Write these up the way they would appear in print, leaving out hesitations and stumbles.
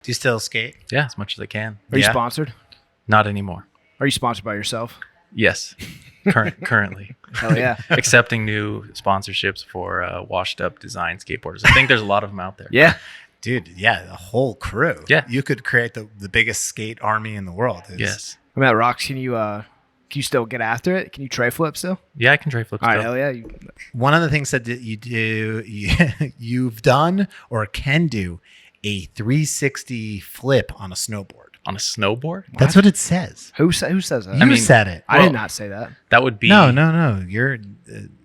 Do you still skate? Yeah, as much as I can. Are you sponsored? Not anymore. Are you sponsored by yourself? Yes, currently. Hell yeah. Accepting new sponsorships for washed up design skateboarders. I think there's a lot of them out there. Yeah. Dude, yeah, the whole crew. Yeah. You could create the biggest skate army in the world. Yes. I mean, at Rocks, can you still get after it? Can you tray flip still? Yeah, I can tray flip All still. right, hell yeah. One of the things that you've done or can do a 360 flip on a snowboard. On a snowboard? That's what it says. Who says that? You said it. I did not say that. That would be No. You're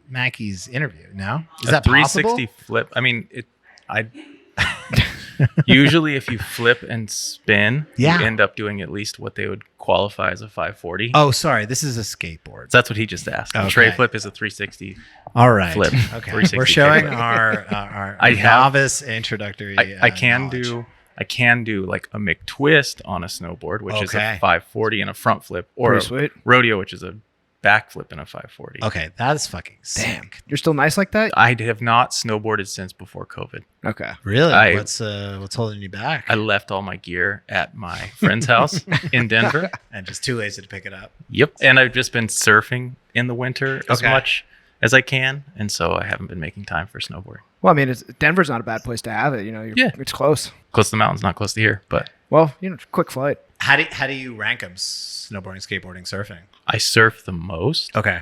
Mackey's interview. No, is that 360 possible? flip? I mean, usually if you flip and spin, Yeah. you end up doing at least what they would qualify as a 540. Oh, sorry. This is a skateboard. So that's what he just asked. Okay. A tray flip is a 360 All right. flip. Okay. 360 We're showing flip. our I have- novice introductory. I can knowledge. do like a McTwist on a snowboard, which is Okay. a 540 and a front flip, or Pretty a sweet. rodeo, which is a back flip and a 540. Okay, that's fucking Damn. sick. You're still nice like that? I have not snowboarded since before COVID. Okay. Really? What's holding you back? I left all my gear at my friend's house in Denver. And just too lazy to pick it up. Yep. And I've just been surfing in the winter as Okay. much as I can. And so I haven't been making time for snowboarding. Well, I mean, Denver's not a bad place to have it. You know, Yeah. It's close. Close to the mountains, not close to here. But Well, quick flight. How do you rank them? Snowboarding, skateboarding, surfing. I surf the most. Okay.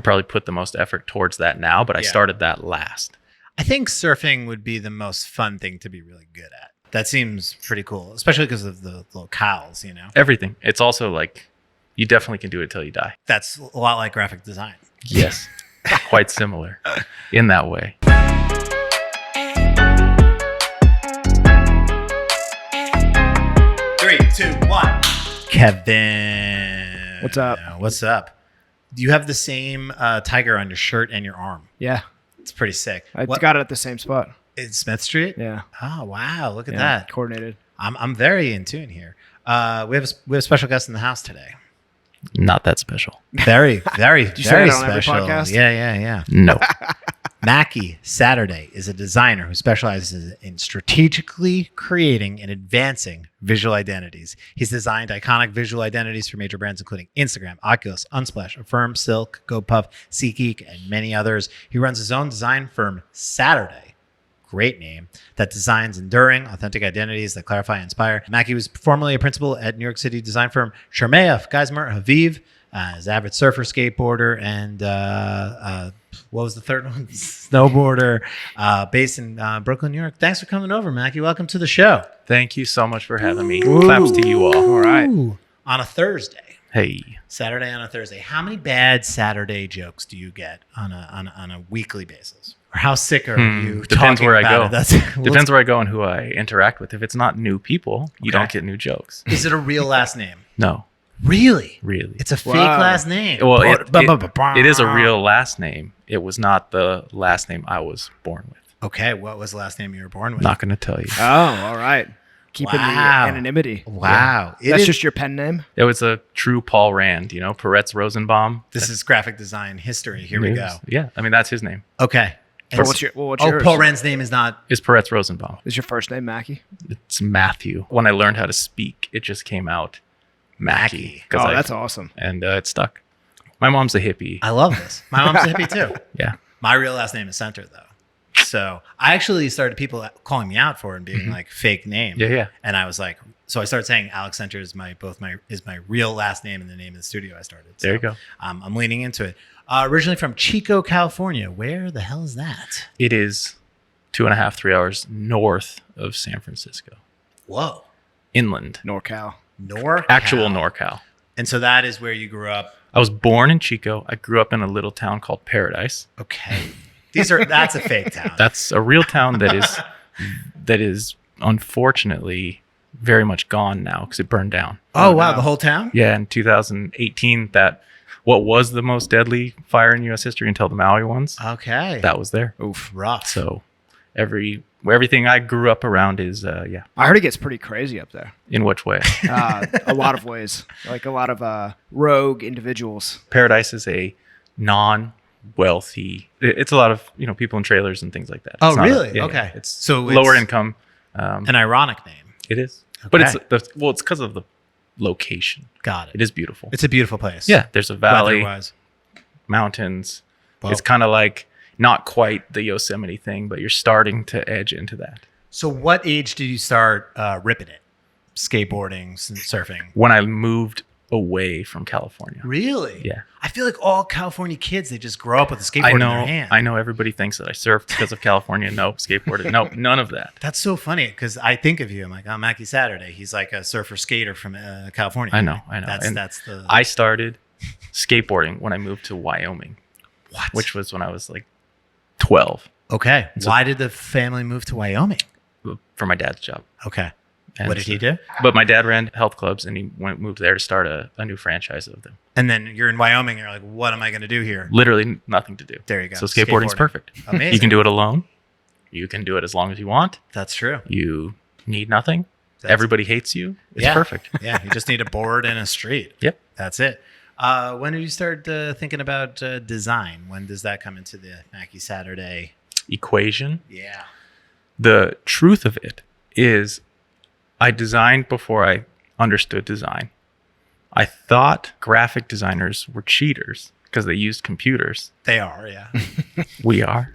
Probably put the most effort towards that now, but I Yeah. started that last. I think surfing would be the most fun thing to be really good at. That seems pretty cool, especially because of the locales, you know? Everything. It's also like you definitely can do it till you die. That's a lot like graphic design. Yes. Quite similar in that way. 3, 2, 1. Kevin. What's up? What's up? Do you have the same tiger on your shirt and your arm? Yeah. It's pretty sick. I What- got it at the same spot. It's Smith Street? Yeah. Oh, wow. Look at Yeah. that. Coordinated. I'm very in tune here. We have a special guest in the house today. Not that special. Very, very, you say very that on every special. podcast? Yeah. No. Mackey Saturday is a designer who specializes in strategically creating and advancing visual identities. He's designed iconic visual identities for major brands including Instagram, Oculus, Unsplash, Affirm, Silk, GoPuff, SeatGeek, and many others. He runs his own design firm, Saturday. Great name, that designs enduring, authentic identities that clarify and inspire. Mackey was formerly a principal at New York City design firm Chermayeff, Geismar, Haviv, as avid surfer, skateboarder, and what was the third one? Snowboarder, based in Brooklyn, New York. Thanks for coming over, Mackey. Welcome to the show. Thank you so much for having me. Claps to you all. All right. On a Thursday. Hey. Saturday on a Thursday. How many bad Saturday jokes do you get on a weekly basis? Or how sick are you? Depends talking where I about go. it? That's, Depends where I go and who I interact with. If it's not new people, you Okay. don't get new jokes. Is it a real last name? No, Really? really. It's a fake Wow. last name. Well, it is a real last name. It was not the last name I was born with. Okay, what was the last name you were born with? Not going to tell you. Oh, all right. Keeping the Wow. anonymity. Wow. It That's is- just your pen name? It was a true Paul Rand, Peretz Rosenbaum. This is graphic design history. Here we go. Yeah, I mean, that's his name. Okay. But what's yours? Paul Rand's name is not. It's Peretz Rosenbaum. Is your first name Mackey? It's Matthew. When I learned how to speak, it just came out Mackey. Oh, that's awesome. And it stuck. My mom's a hippie. I love this. My mom's a hippie too. Yeah. My real last name is Center though. So I actually started people calling me out for it and being like fake name. Yeah. And I was like, so I started saying Alex Center is my real last name and the name of the studio I started. So, There you go. I'm leaning into it. Originally from Chico, California. Where the hell is that? It is 2.5, 3 hours north of San Francisco. Whoa. Inland. NorCal. NorCal. Actual NorCal. And so that is where you grew up. I was born in Chico. I grew up in a little town called Paradise. Okay. That's a fake town. That's a real town that is unfortunately very much gone now because it burned down. Oh, wow. The whole town? Yeah, in 2018, what was the most deadly fire in U.S. history until the Maui ones, Okay. that was there. Oof, rough. So everything I grew up around is, I heard it gets pretty crazy up there. in which way? A lot of ways. Like a lot of rogue individuals. Paradise is a non-wealthy, it's a lot of, people in trailers and things like that. Oh, It's not really? yeah, Okay. It's So lower it's income. an ironic name. It is. But Okay. it's because of the location. Got it. It is beautiful. It's a beautiful place. Yeah, there's a valley, Weather-wise. mountains. Well, It's kind of like not quite the Yosemite thing, but you're starting to edge into that. so what age did you start ripping it? Skateboarding, surfing? When I moved away from California. Really? Yeah. I feel like all California kids, they just grow up with a skateboard in their hand. I know everybody thinks that I surfed because of California. No, skateboarded. No, none of that. That's so funny because I think of you. I'm like, oh, Mackey Saturday. He's like a surfer skater from California. I know. That's the. I started skateboarding when I moved to Wyoming, What? which was when I was like 12 Okay. So- Why did the family move to Wyoming? for my dad's job. Okay. And What did he do? But my dad ran health clubs, and he moved there to start a new franchise of them. And then you're in Wyoming. And you're like, what am I going to do here? Literally nothing to do. There you go. So skateboarding's perfect. Amazing. You can do it alone. You can do it as long as you want. That's true. You need nothing. That's- Everybody hates you. It's Yeah. perfect. Yeah. You just need a board and a street. Yep. That's it. When did you start thinking about design? When does that come into the Mackey Saturday? Equation. Yeah. The truth of it is I designed before I understood design. I thought graphic designers were cheaters because they used computers. They are. Yeah. We are.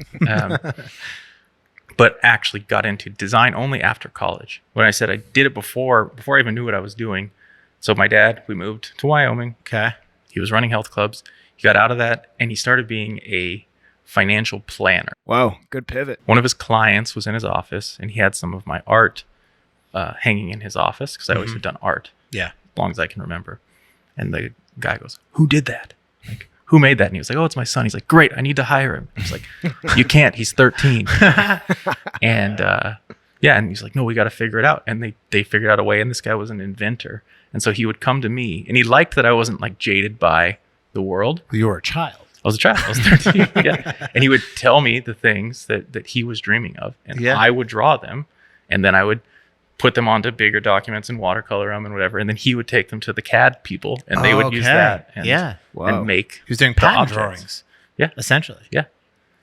But actually got into design only after college. When I said I did it before I even knew what I was doing. So my dad, we moved to Wyoming. Okay. He was running health clubs. He got out of that and he started being a financial planner. Whoa, good pivot. One of his clients was in his office and he had some of my art hanging in his office because I always had done art Yeah. as long as I can remember. And the guy goes, "Who did that? Like, who made that?" And he was like, "Oh, it's my son." He's like, "Great, I need to hire him." I was like, "You can't. He's 13." And and he's like, "No, we got to figure it out." And they figured out a way. And this guy was an inventor, and so he would come to me, and he liked that I wasn't like jaded by the world. You were a child. I was a child. I was 13. Yeah, and he would tell me the things that he was dreaming of, and Yeah. I would draw them, and then I would put them onto bigger documents and watercolor them and whatever, and then he would take them to the CAD people, and they would use that. And, Yeah. Wow. and make. He was doing the patent objects. drawings. Yeah. Essentially. Yeah.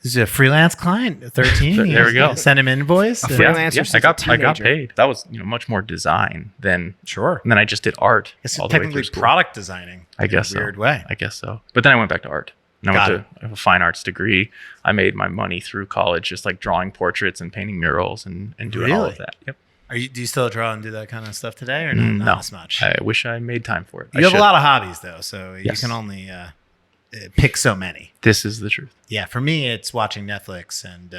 This is a freelance client, 13. There we go. Send him invoice. A and- freelance- freelancer Yeah, since I a got teenager. paid. That was much more design than, Sure. and then I just did art It's all the way technically through school. product designing. I guess in a so. weird way. I guess so. But then I went back to art. And I Got went to I have a fine arts degree. I made my money through college, just like drawing portraits and painting murals and doing all Really? of that. Yep. Do you still draw and do that kind of stuff today, or not No. as much? I wish I made time for it. You have a lot of hobbies though, so you Yes. can only pick so many. This is the truth. Yeah, for me, it's watching Netflix and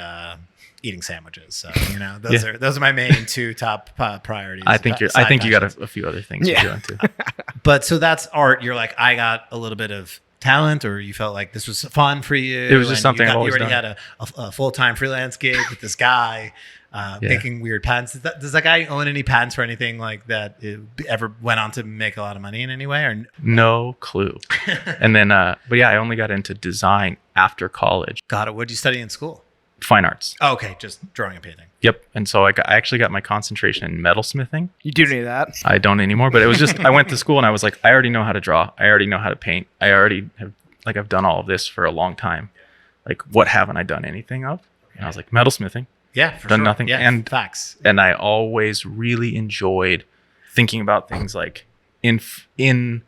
eating sandwiches. So Yeah. those are my main two top priorities. I think you Side got passions. a few other things Yeah. you're doing too. But so that's art. You're like, I got a little bit of talent, or you felt like this was fun for you. It was just and something I've you always already done. had a full-time freelance gig with this guy making weird patents. Does that guy own any patents for anything like that? It ever went on to make a lot of money in any way? Or No clue. And then, but yeah, I only got into design after college. got it? What did you study in school? Fine arts. Oh, okay, just drawing and painting. Yep. And so I actually got my concentration in metalsmithing. You do need that. I don't anymore, but it was just I went to school and I was like, I already know how to draw. I already know how to paint. I already have I've done all of this for a long time. Like, what haven't I done anything of? And I was like, metalsmithing. Yeah, for Done sure. nothing. Yeah, And- facts. And I always really enjoyed thinking about things like in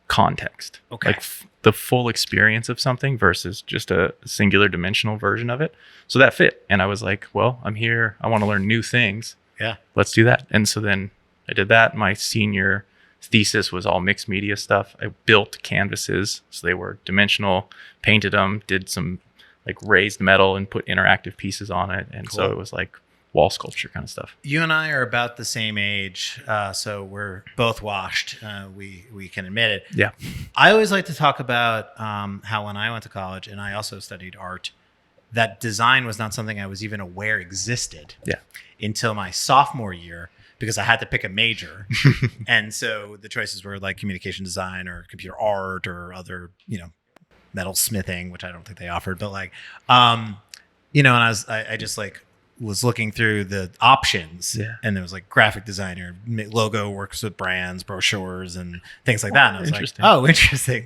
context. Okay. Like the full experience of something versus just a singular dimensional version of it. So that fit. And I was like, well, I'm here. I want to learn new things. Yeah. Let's do that. And so then I did that. My senior thesis was all mixed media stuff. I built canvases. So they were dimensional, painted them, did some like raised metal and put interactive pieces on it. And so Cool. it was like wall sculpture kind of stuff. You and I are about the same age, so we're both washed. We can admit it. Yeah. I always like to talk about how when I went to college and I also studied art, that design was not something I was even aware existed. Yeah. Until my sophomore year, because I had to pick a major, and so the choices were like communication design or computer art or other, metal smithing, which I don't think they offered, but like, and I just like was looking through the options, Yeah. and there was like graphic designer, logo works with brands, brochures, and things like that. And I was like, Interesting. oh, interesting.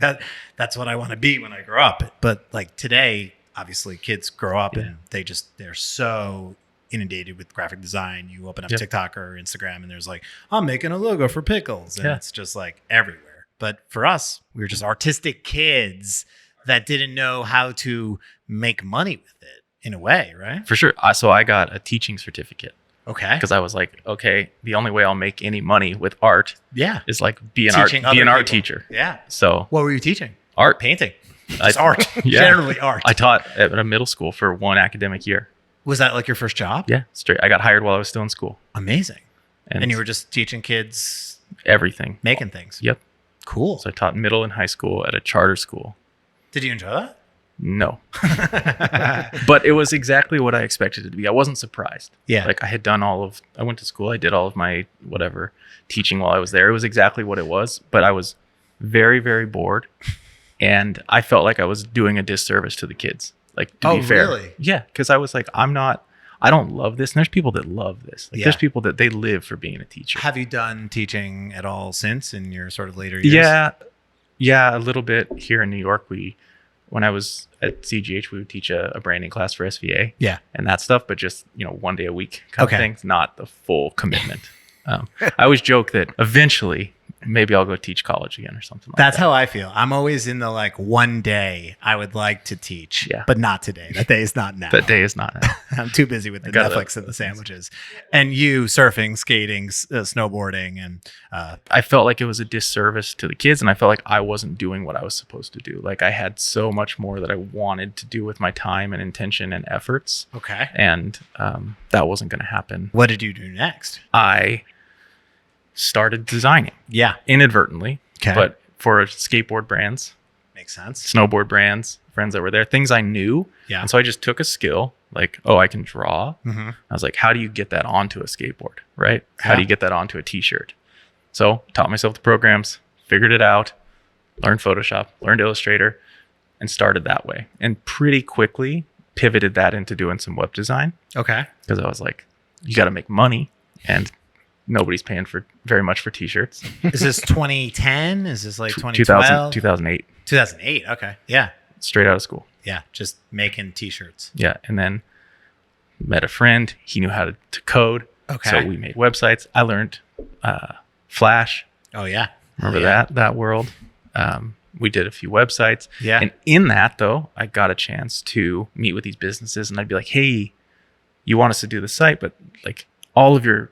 That's what I want to be when I grow up. But like today, obviously, kids grow up and they're so inundated with graphic design. You open up Yep. TikTok or Instagram and there's like, I'm making a logo for pickles. And Yeah. it's just like everywhere. But for us, we were just artistic kids that didn't know how to make money with it in a way, right? For sure. So I got a teaching certificate Okay. because I was like, okay, the only way I'll make any money with art Yeah. is like be an Teaching other art people. teacher. Yeah. So What were you teaching? art. Painting. I- Just art. Yeah. Generally art. I taught at a middle school for 1 academic year. Was that like your first job? Yeah, straight. I got hired while I was still in school. Amazing. And you were just teaching kids everything. making things. Yep. Cool. So I taught middle and high school at a charter school. Did you enjoy No, that? but it was exactly what I expected it to be. I wasn't surprised. Yeah. Like I went to school. I did all of my whatever teaching while I was there. It was exactly what it was, but I was very, very bored. And I felt like I was doing a disservice to the kids. Like, to Oh, be fair. really? Yeah. Cause I was like, I don't love this. And there's people that love this. Like Yeah. there's people that they live for being a teacher. Have you done teaching at all since in your sort of later years? Yeah. Yeah. A little bit here in New York. When I was at CGH, we would teach a branding class for SVA. Yeah. And that stuff, but just, 1 day a week kind Okay. of things, not the full commitment. I always joke that eventually maybe I'll go teach college again or something like That's that. how I feel. I'm always in the like one day I would like to teach, Yeah. but not today. That day is not now. That day is not now. I'm too busy with the gotta- Netflix and the sandwiches. And you surfing, skating, snowboarding, and I felt like it was a disservice to the kids, and I felt like I wasn't doing what I was supposed to do. Like I had so much more that I wanted to do with my time and intention and efforts, okay. and that wasn't going to happen. What did you do next? I started designing Yeah. inadvertently, Okay. but for skateboard brands, Makes sense. snowboard brands, friends that were there, things I knew. Yeah. And so I just took a skill like, oh, I can draw. Mm-hmm. I was like, how do you get that onto a skateboard, right? How do Yeah. you get that onto a t-shirt? So taught myself the programs, figured it out, learned Photoshop, learned Illustrator, and started that way. And pretty quickly pivoted that into doing some web design Okay. because I was like, you got to make money, and nobody's paying for very much for t-shirts. Is this 2010? Is this like 2000, 2012? 2008, 2008. Okay. Yeah. straight out of school. Yeah. Just making t-shirts. Yeah. And then met a friend. He knew how to code. Okay. So we made websites. I learned Flash. Oh, yeah. Remember Yeah. that world? We did a few websites. Yeah. And in that, though, I got a chance to meet with these businesses, and I'd be like, hey, you want us to do the site, but like all of your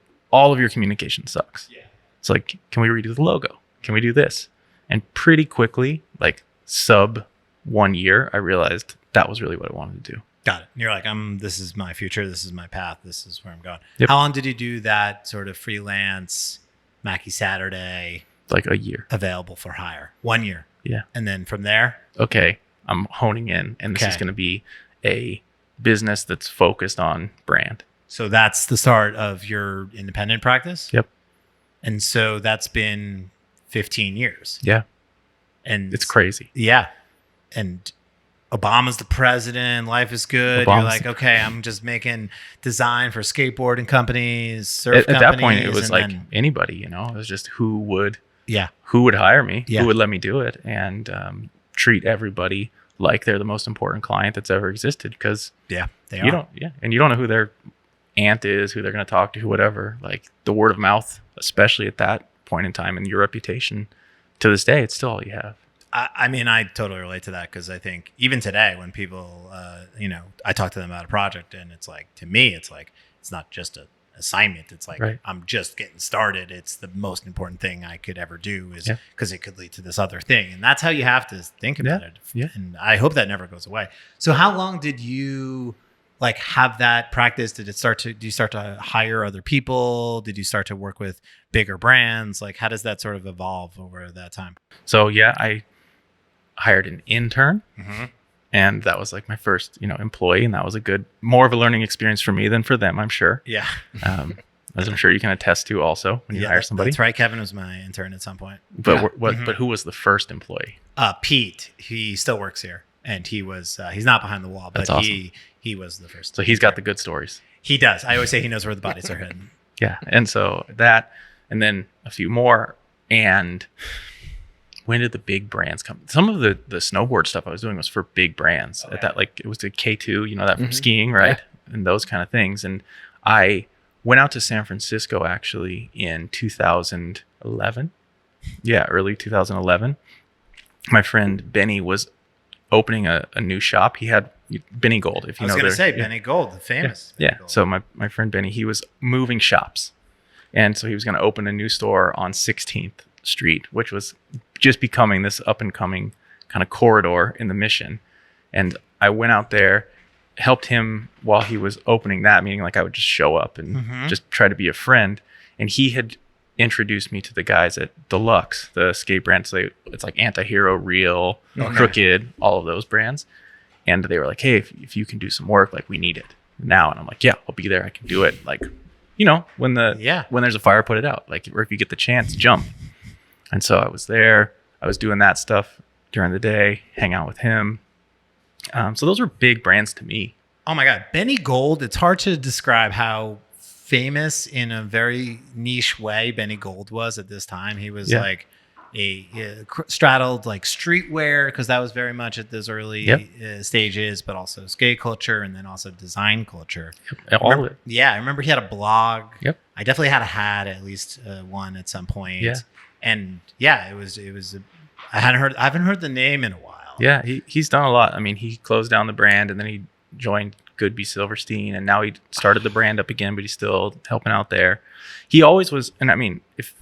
communication sucks. Yeah. It's like, can we redo the logo? Can we do this? And pretty quickly, like sub 1 year, I realized that was really what I wanted to do. Got it. And you're like, this is my future. This is my path. This is where I'm going. Yep. How long did you do that sort of freelance Mackey Saturday Like a year. available for hire? 1 year. Yeah. And then from there, Okay, I'm honing in, and this is Okay. going to be a business that's focused on brand. so that's the start of your independent practice. Yep. And so that's been 15 years. Yeah. And It's crazy. Yeah. And Obama's the president. Life is good. Obama's- You're like, okay, I'm just making design for skateboarding companies, surf At that point, it companies, was and like then- anybody, it was just who would yeah, hire me, Yeah. who would let me do it, and treat everybody like they're the most important client that's ever existed. Because yeah, they you are. don't, and you don't know who their aunt is, who they're going to talk to, who whatever. Like the word of mouth, especially at that point in time, and your reputation to this day, it's still all you have. I mean, I totally relate to that because I think even today when people, I talk to them about a project and it's like, to me, it's like, it's not just an assignment. It's like, Right. I'm just getting started. It's the most important thing I could ever do is Yeah. because it could lead to this other thing. And that's how you have to think about it. Yeah. And I hope that never goes away. So how long did you like have that practice? Did you start to hire other people? Did you start to work with bigger brands? Like, how does that sort of evolve over that time? So yeah, I hired an intern, Mm-hmm. and that was like my first, employee, and that was more of a learning experience for me than for them, I'm sure. Yeah. As I'm sure you can attest to also when you hire somebody. That's right. Kevin was my intern at some point. But Yeah. but who was the first employee? Pete, he still works here, and he was he's not behind the wall, but That's awesome. he was the first. So he's got the good stories. He does. I always say he knows where the bodies are hidden. Yeah. And so that, and then a few more. And when did the big brands come? Some of the snowboard stuff I was doing was for big brands. At that, like, it was the K2, that from skiing, right? And those kind of things. And I went out to San Francisco actually in 2011. Yeah, early 2011. My friend Benny was opening a new shop. He had Benny Gold, if you know. I was going to say yeah. Benny Gold, the famous. Yeah. Benny Gold. So my friend Benny, he was moving shops. And so he was going to open a new store on 16th Street, which was just becoming this up and coming kind of corridor in the Mission. And I went out there, helped him while he was opening that, meaning like I would just show up and just try to be a friend. And he had introduced me to the guys at Deluxe, the skate brand. So it's like Anti-Hero, Real, Crooked, all of those brands. And they were like, hey, if you can do some work, like we need it now. And I'm like, yeah, I'll be there. I can do it. Like, you know, when there's a fire, put it out. Like, or if you get the chance, jump. And so I was there. I was doing that stuff during the day, hang out with him. So those were big brands to me. Oh my God. Benny Gold. It's hard to describe how famous in a very niche way Benny Gold was at this time. He was like straddled like streetwear, because that was very much at those early stages, but also skate culture and then also design culture. All of it. Yeah. I remember he had a blog. Yep. I definitely had a hat, at least one at some point. Yeah. And yeah, it was, I haven't heard the name in a while. Yeah. He's done a lot. I mean, he closed down the brand and then he joined Goodby Silverstein, and now he started the brand up again, but he's still helping out there. He always was. And I mean, if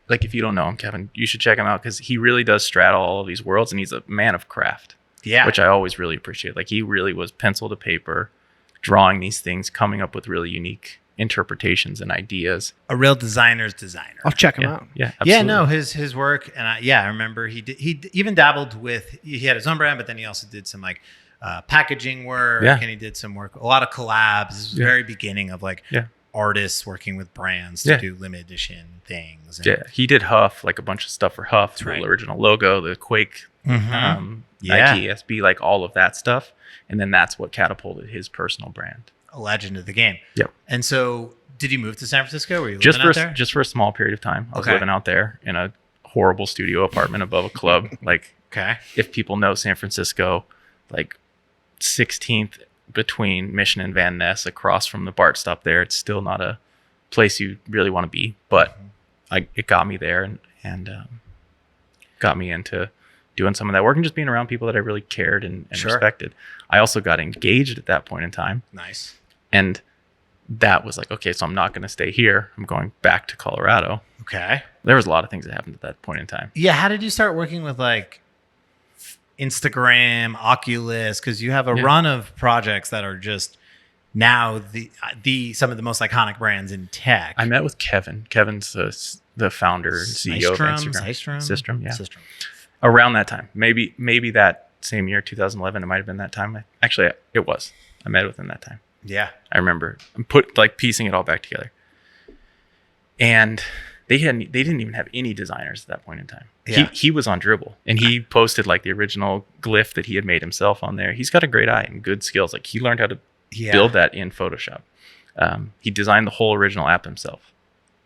you don't know him, Kevin, you should check him out, because he really does straddle all of these worlds, and he's a man of craft. Yeah. Which I always really appreciate. Like, he really was pencil to paper, drawing these things, coming up with really unique interpretations and ideas. A real designer's designer. I'll check him out. Yeah, absolutely. Yeah, no, his work, and I remember he even dabbled with, he had his own brand, but then he also did some like packaging work, and he did some work, a lot of collabs. This was the very beginning of like artists working with brands to do limited edition things. And he did Huff, like a bunch of stuff for Huff, the original logo, the Quake, Nike, SB, like all of that stuff. And then that's what catapulted his personal brand. A legend of the game. Yep. And so did you move to San Francisco? Were you living out there? Just for a small period of time. I was living out there in a horrible studio apartment above a club. Like, if people know San Francisco, like 16th between Mission and Van Ness, across from the BART stop there, it's still not a place you really want to be. But it got me there and got me into doing some of that work and just being around people that I really cared and respected. I also got engaged at that point in time. Nice. And that was like, okay, so I'm not going to stay here. I'm going back to Colorado. Okay. There was a lot of things that happened at that point in time. Yeah. How did you start working with like Instagram, Oculus? Because you have a run of projects that are just now the some of the most iconic brands in tech. I met with Kevin. Kevin's the founder and CEO of Instagram. System. Around that time, maybe that same year, 2011, it might have been that time. Actually, it was. I met with him that time. Yeah, I remember piecing it all back together. And they didn't even have any designers at that point in time. Yeah. He was on Dribbble, and he posted like the original glyph that he had made himself on there. He's got a great eye and good skills. Like, he learned how to build that in Photoshop. He designed the whole original app himself.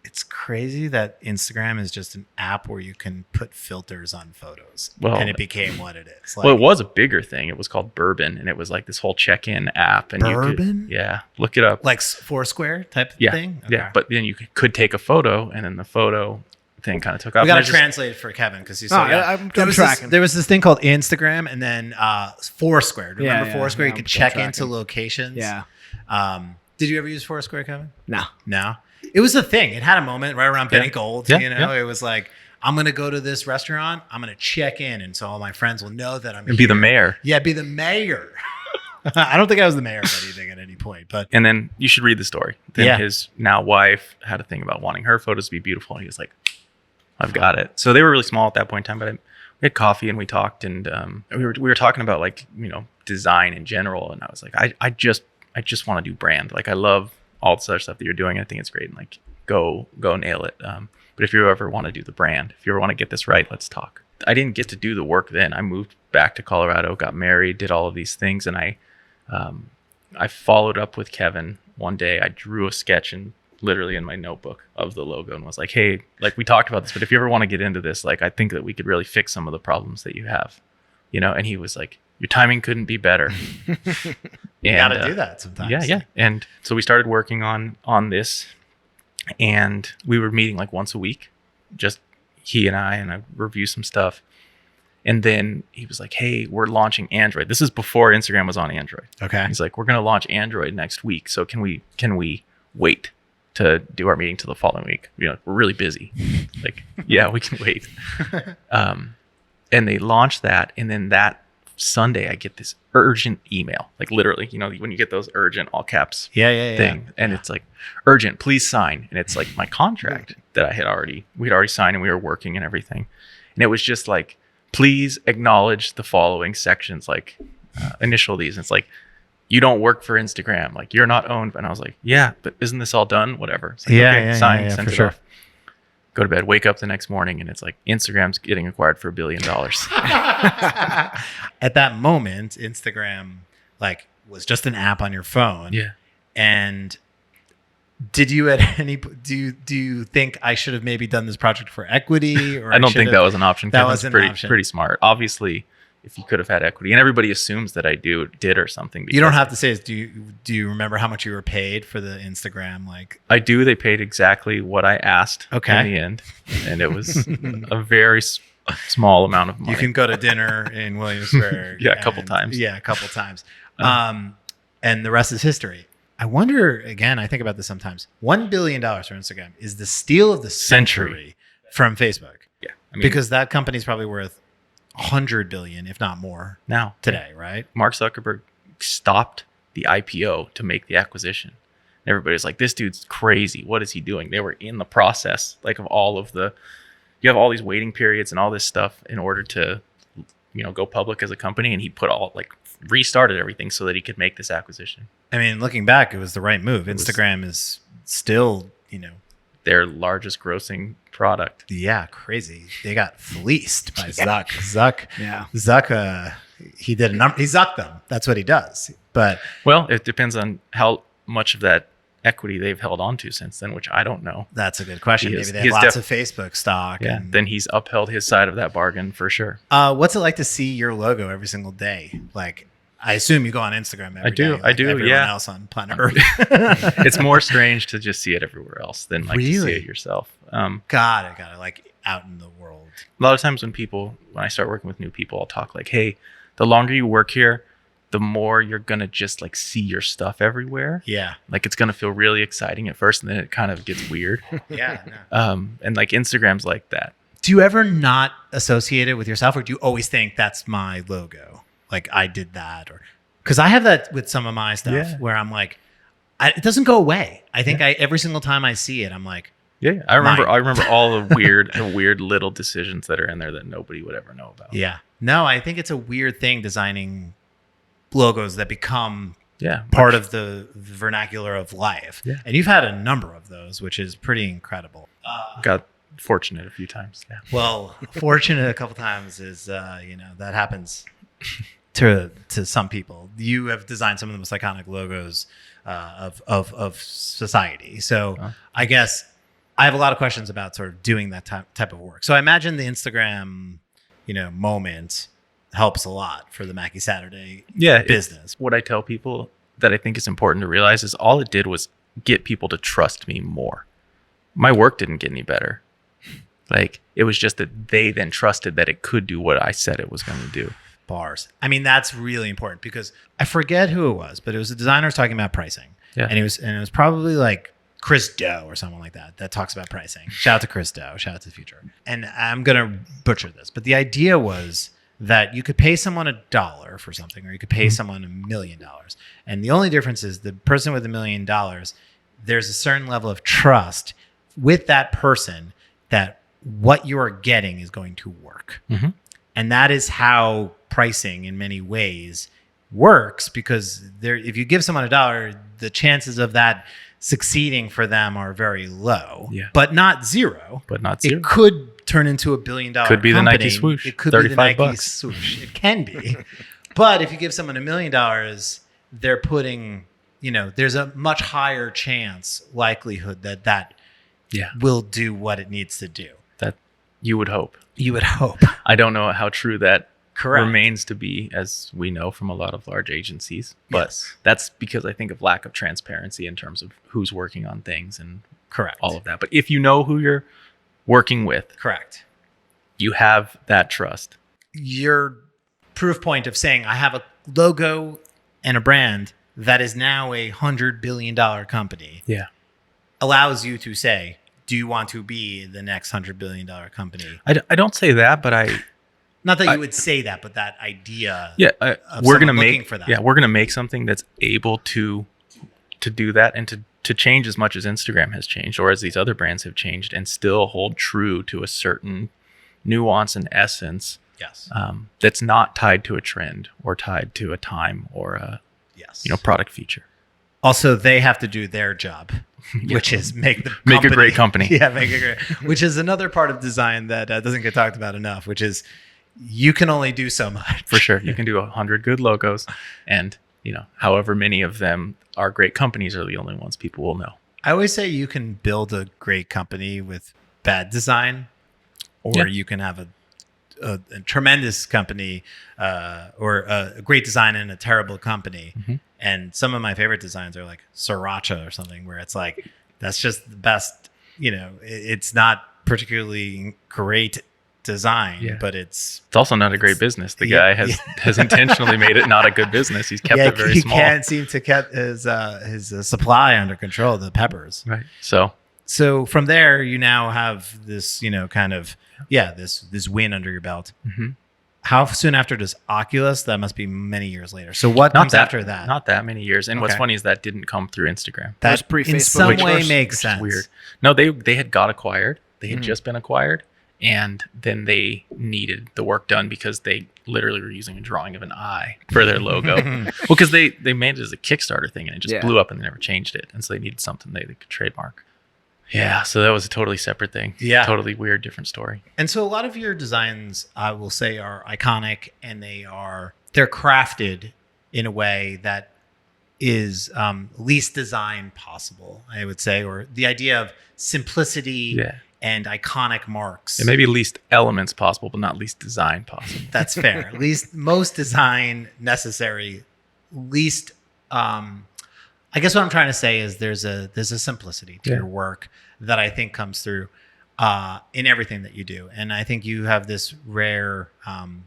It's crazy that Instagram is just an app where you can put filters on photos, and it became what it is. Like, well, it was a bigger thing. It was called Bourbon, and it was like this whole check-in app. And Bourbon? Look it up. Like Foursquare type thing? Okay. Yeah, but then you could take a photo, and then the photo thing kind of took off. We got to translate it for Kevin, because he's so I'm tracking. There was this thing called Instagram, and then Foursquare. Do you remember Foursquare? You could check into locations. Yeah. Did you ever use Foursquare, Kevin? No. It was a thing. It had a moment right around Benny Gold. Yeah. It was like, I'm going to go to this restaurant. I'm going to check in. And so all my friends will know that I'm here. And be the mayor. Yeah, be the mayor. I don't think I was the mayor of anything at any point. But and then you should read the story. Then his now wife had a thing about wanting her photos to be beautiful. And he was like, I've got it. So they were really small at that point in time. But we had coffee and we talked. And we were talking about, like, design in general. And I was like, I just want to do brand. Like, I love all this other stuff that you're doing. I think it's great. And like, go nail it. But if you ever want to do the brand, if you ever want to get this right, let's talk. I didn't get to do the work then. I moved back to Colorado, got married, did all of these things. And I followed up with Kevin one day. I drew a sketch literally in my notebook of the logo and was like, hey, like, we talked about this, but if you ever want to get into this, like, I think that we could really fix some of the problems that you have, And he was like, your timing couldn't be better. You got to do that sometimes. Yeah. And so we started working on this, and we were meeting like once a week, just he and I review some stuff. And then he was like, hey, we're launching Android. This is before Instagram was on Android. Okay. He's like, we're going to launch Android next week. So can we wait to do our meeting till the following week? We're really busy. Like, yeah, we can wait. And they launched that. And then that Sunday, I get this urgent email, like literally, when you get those urgent all caps thing. And it's like, urgent, please sign. And it's like my contract that we had already signed, and we were working and everything. And it was just like, please acknowledge the following sections, like initial these. And it's like, you don't work for Instagram. Like, you're not owned. And I was like, yeah, but isn't this all done? Whatever. It's like, sign, send it off. Go to bed, wake up the next morning, and it's like, Instagram's getting acquired for $1 billion. At that moment, Instagram was just an app on your phone. Yeah. And did you do you think I should have maybe done this project for equity? Or I don't think that was an option. That was pretty smart. Obviously, if you could have had equity, and everybody assumes that I did or something. You don't have to say. Do you remember how much you were paid for the Instagram? I do. They paid exactly what I asked. Okay. In the end, and it was a very small amount of money. You can go to dinner in Williamsburg. A couple times. Yeah, a couple times. And the rest is history. I wonder, again, I think about this sometimes. $1 billion for Instagram is the steal of the century from Facebook. Yeah. Because that company's probably worth 100 billion, if not more, now today, right? Mark Zuckerberg stopped the IPO to make the acquisition. And everybody's like, this dude's crazy. What is he doing? They were in the process, of all of you have all these waiting periods and all this stuff in order to, go public as a company. And he restarted everything so that he could make this acquisition. I mean, looking back, it was the right move. Instagram is still, their largest grossing product. Yeah, crazy. They got fleeced by Zuck. Yeah. Zuck, he did he zucked them. That's what he does. But it depends on how much of that equity they've held on to since then, which I don't know. That's a good question. Maybe they have lots of Facebook stock. Yeah, then he's upheld his side of that bargain for sure. What's it like to see your logo every single day? I assume you go on Instagram every day. I do. Everyone Yeah. else on planet Earth. It's more strange to just see it everywhere else than to see it yourself. Got it. Out in the world. A lot of times when I start working with new people, I'll talk hey, the longer you work here, the more you're going to just see your stuff everywhere. Yeah. It's going to feel really exciting at first, and then it kind of gets weird. Yeah. No. And Instagram's like that. Do you ever not associate it with yourself, or do you always think that's my logo? I did that, or because I have that with some of my stuff where I'm it doesn't go away. I think every single time I see it, I'm like, yeah. I remember all the weird little decisions that are in there that nobody would ever know about. Yeah. No, I think it's a weird thing designing logos that become part of the vernacular of life. Yeah. And you've had a number of those, which is pretty incredible. Got fortunate a few times. Yeah. Well, fortunate a couple times is that happens to some people. You have designed some of the most iconic logos of society. So I guess I have a lot of questions about sort of doing that type of work. So I imagine the Instagram, moment helps a lot for the Mackey Saturday business. What I tell people that I think is important to realize is all it did was get people to trust me more. My work didn't get any better. It was just that they then trusted that it could do what I said it was going to do. Bars. I mean, that's really important because I forget who it was, but it was a designer talking about pricing. Yeah. And it was probably Chris Doe or someone like that talks about pricing. Shout out to Chris Doe. Shout out to the future. And I'm going to butcher this, but the idea was that you could pay someone $1 for something, or you could pay someone $1 million. And the only difference is the person with $1 million, there's a certain level of trust with that person that what you are getting is going to work. Mm-hmm. And that is how pricing in many ways works, because if you give someone $1, the chances of that succeeding for them are very low, but not zero. It could turn into $1 billion. Could be company. The Nike swoosh. It could be the Nike $35. swoosh. It can be. But if you give someone $1 million, they're putting, there's a much higher likelihood that will do what it needs to do. That you would hope. You would hope. I don't know how true that Correct. remains to be, as we know from a lot of large agencies. But Yes. that's because I think of lack of transparency in terms of who's working on things and Correct. all of that. But if you know who you're working with, Correct. you have that trust. Your proof point of saying I have a logo and a brand that is now a $100 billion company Yeah. allows you to say, do you want to be the next $100 billion company? I don't say that, but Not that you would say that, but that idea. yeah, of we're gonna someone looking make for that. yeah, we're gonna make something that's able to do that and to change as much as Instagram has changed or as these other brands have changed, and still hold true to a certain nuance and essence Yes. that's not tied to a trend or tied to a time or a Yes. product feature. Also, they have to do their job, which is make the Make a great company. Yeah, make a great. Which is another part of design that doesn't get talked about enough. Which is you can only do so much. For sure, you can do 100 good logos, and however many of them are great companies are the only ones people will know. I always say you can build a great company with bad design, or Yeah. you can have a tremendous company or a great design in a terrible company. Mhm. And some of my favorite designs are like Sriracha or something, where it's like that's just the best. It's not particularly great design, Yeah. but it's It's also not a great business. The Yeah, guy has intentionally made it not a good business. He's kept it very he small. can't seem to keep his supply under control. The peppers. Right. So From there, you now have this, kind of, this win under your belt. mhm. How soon after does Oculus? That must be many years later. So what comes after that? Not that many years. And what's Okay. funny is that didn't come through Instagram. That was pre-Facebook, in some which way was- makes Which is sense. weird. No, they had got acquired. They had Mhm. just been acquired, and then they needed the work done because they literally were using a drawing of an eye for their logo. Well, because they made it as a Kickstarter thing and it just Yeah. blew up and they never changed it, and so they needed something they could trademark. Yeah, so that was a totally separate thing. Yeah. Totally weird, different story. And so a lot of your designs, I will say, are iconic, and they're crafted in a way that is least design possible, I would say, or the idea of simplicity Yeah. and iconic marks. It may be least elements possible, but not least design possible. That's fair. At least most design necessary. Least. I guess what I'm trying to say is there's a simplicity to Yeah. your work that I think comes through in everything that you do, and I think you have this rare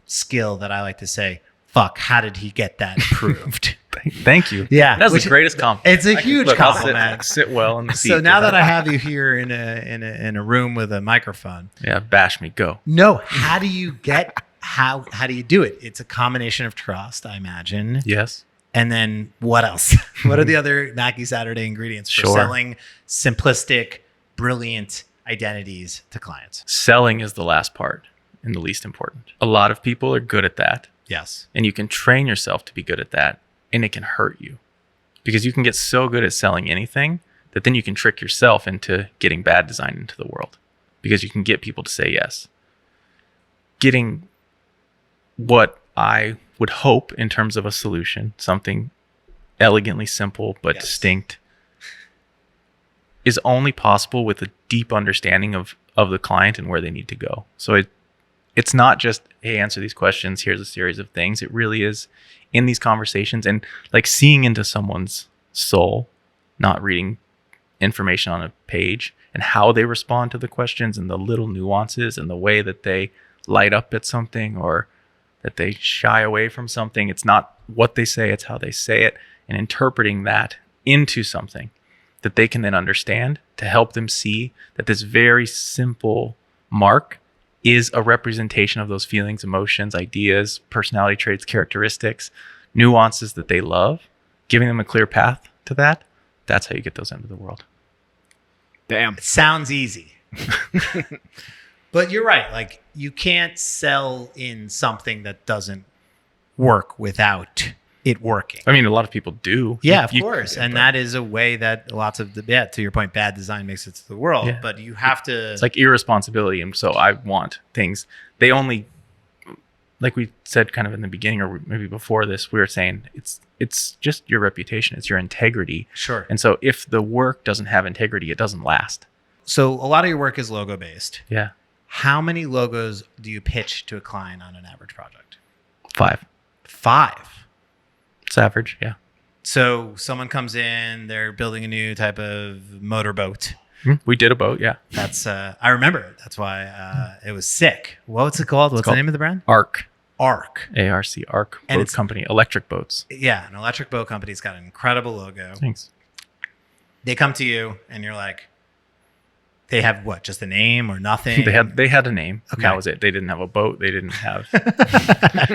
skill that I like to say. Fuck! How did he get that approved? Thank you. Yeah, That's which- the greatest compliment. It's a huge Look, I'll compliment. sit well in the seat. So now that I have you here in a room with a microphone, yeah, bash me, go. no, how do you get how do you do it? It's a combination of trust, I imagine. Yes. And then what else? What are the other Mackey Saturday ingredients for Sure. selling simplistic, brilliant identities to clients? Selling is the last part and the least important. A lot of people are good at that, Yes. and you can train yourself to be good at that, and it can hurt you because you can get so good at selling anything that then you can trick yourself into getting bad design into the world because you can get people to say yes. Getting what I would hope in terms of a solution, something elegantly simple but Yes. distinct, is only possible with a deep understanding of the client and where they need to go. So it's not just, hey, answer these questions, here's a series of things. It really is in these conversations and like seeing into someone's soul, not reading information on a page, and how they respond to the questions and the little nuances and the way that they light up at something or that they shy away from something. It's not what they say, it's how they say it, and interpreting that into something that they can then understand to help them see that this very simple mark is a representation of those feelings, emotions, ideas, personality traits, characteristics, nuances that they love, giving them a clear path to that. That's how you get those into the world. Damn. It sounds easy. But you're right. Like, you can't sell in something that doesn't work without it working. I mean, a lot of people do. Yeah, You- of you- course. And but that is a way that lots of to your point, bad design makes it to the world. Yeah. But you have to. it's like irresponsibility. And so I want things. They only, like we said kind of in the beginning or maybe before this, we were saying it's just your reputation. It's your integrity. Sure. And so if the work doesn't have integrity, it doesn't last. So a lot of your work is logo based. Yeah. How many logos do you pitch to a client on an average project? 5. 5. It's average. Yeah. So someone comes in, they're building a new type of motorboat. We did a boat. Yeah. That's I remember it. That's why it was sick. What's it called? What's the name of the brand? ARC. ARC. ARC. ARC And boat it's- company. Electric boats. Yeah, an electric boat company's got an incredible logo. Thanks. They come to you and you're like, they have what? Just a name or nothing? They had a name. Okay. That was it. They didn't have a boat. They didn't have.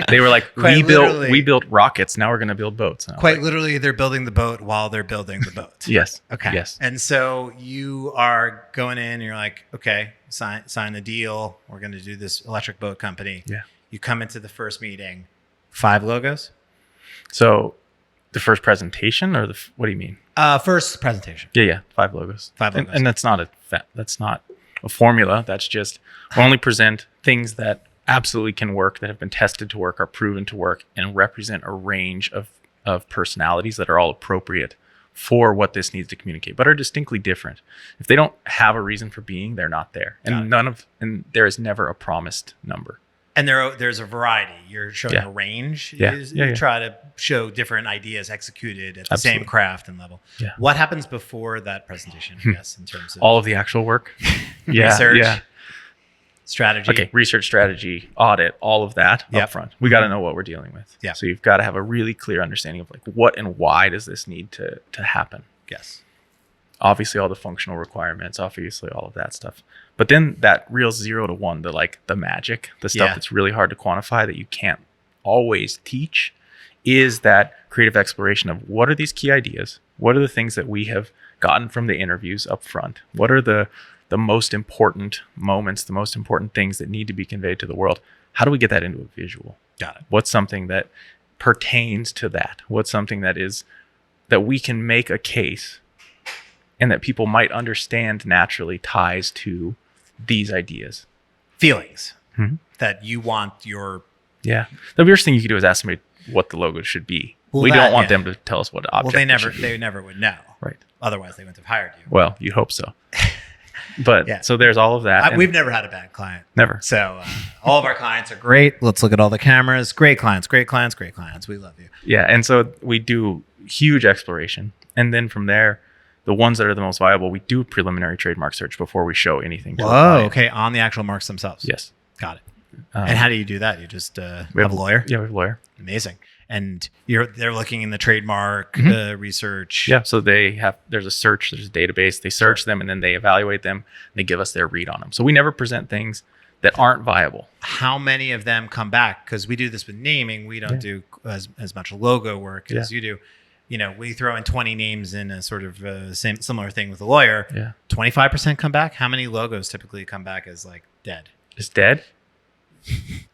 They were like, Quite literally. we built rockets. Now we're going to build boats. And I was Quite like, literally, they're building the boat while they're building the boat. Yes. Okay. Yes. And so you are going in and you're like, okay, sign the deal. We're going to do this electric boat company. Yeah. You come into the first meeting, 5 logos. So, the first presentation, or what do you mean? First presentation. Yeah. 5 logos. 5 logos. And that's not a formula. That's just we only present things that absolutely can work, that have been tested to work, are proven to work, and represent a range of personalities that are all appropriate for what this needs to communicate, but are distinctly different. If they don't have a reason for being, they're not there. And and there is never a promised number. And there's a variety. You're showing Yeah. a range. Yeah. You try to show different ideas executed at the same Absolutely. craft and level. Yeah. What happens before that presentation? Yes, in terms of All of the actual work. research, Yeah. strategy. Okay, research, strategy, audit, all of that Yep. up front. We got to know what we're dealing with. Yeah. So you've got to have a really clear understanding of like what and why does this need to happen. Yes. Obviously all the functional requirements, obviously all of that stuff. But then that real 0 to 1, the magic, the stuff Yeah. that's really hard to quantify that you can't always teach, is that creative exploration of what are these key ideas? What are the things that we have gotten from the interviews up front? What are the most important moments, the most important things that need to be conveyed to the world? How do we get that into a visual? Got it. What's something that pertains to that? What's something that we can make a case and that people might understand naturally ties to these ideas? Feelings Mhm. that you want your. Yeah. The worst thing you could do is ask somebody what the logo should be. Well, we that- don't want yeah. them to tell us what object Well, it should be. they never would know. Right. Otherwise, they wouldn't have hired you. Well, you hope so. But Yeah. so there's all of that. and We've never had a bad client. never. So all of our clients are great. Let's look at all the cameras. Great clients, great clients, great clients. We love you. Yeah. And so we do huge exploration. And then from there, the ones that are the most viable, we do preliminary trademark search before we show anything to the Whoa. client. Okay. On the actual marks themselves. Yes. Got it. And how do you do that? You just We have a lawyer? Yeah, we have a lawyer. Amazing. And they're looking in the trademark research. Yeah. So there's a search, there's a database. They search them and then they evaluate them. And they give us their read on them. So we never present things that aren't viable. How many of them come back? Because we do this with naming. We don't do as much logo work as you do. You know, we throw in 20 names in a sort of similar thing with a lawyer. Yeah. 25% come back. How many logos typically come back as like dead? It's dead.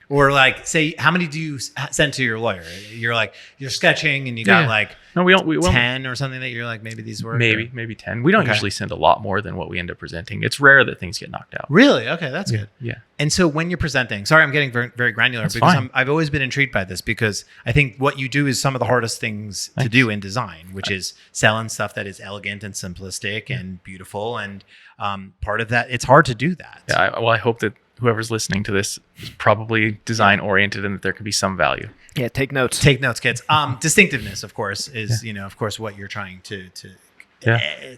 Or like, say, how many do you send to your lawyer? You're sketching and you got Yeah. like No, we won't. 10 or something that you're like, maybe these work. Maybe 10. We don't Okay. usually send a lot more than what we end up presenting. It's rare that things get knocked out. Really? Okay, that's good. Yeah. And so when you're presenting, sorry, I'm getting very, very granular That's because fine. I've always been intrigued by this because I think what you do is some of the hardest things to Thanks. do in design, which is selling stuff that is elegant and simplistic and beautiful. And part of that, it's hard to do that. Yeah. I hope that whoever's listening to this is probably design oriented and that there can be some value. Yeah, take notes. Take notes, kids. Distinctiveness, of course, is of course, what you're trying to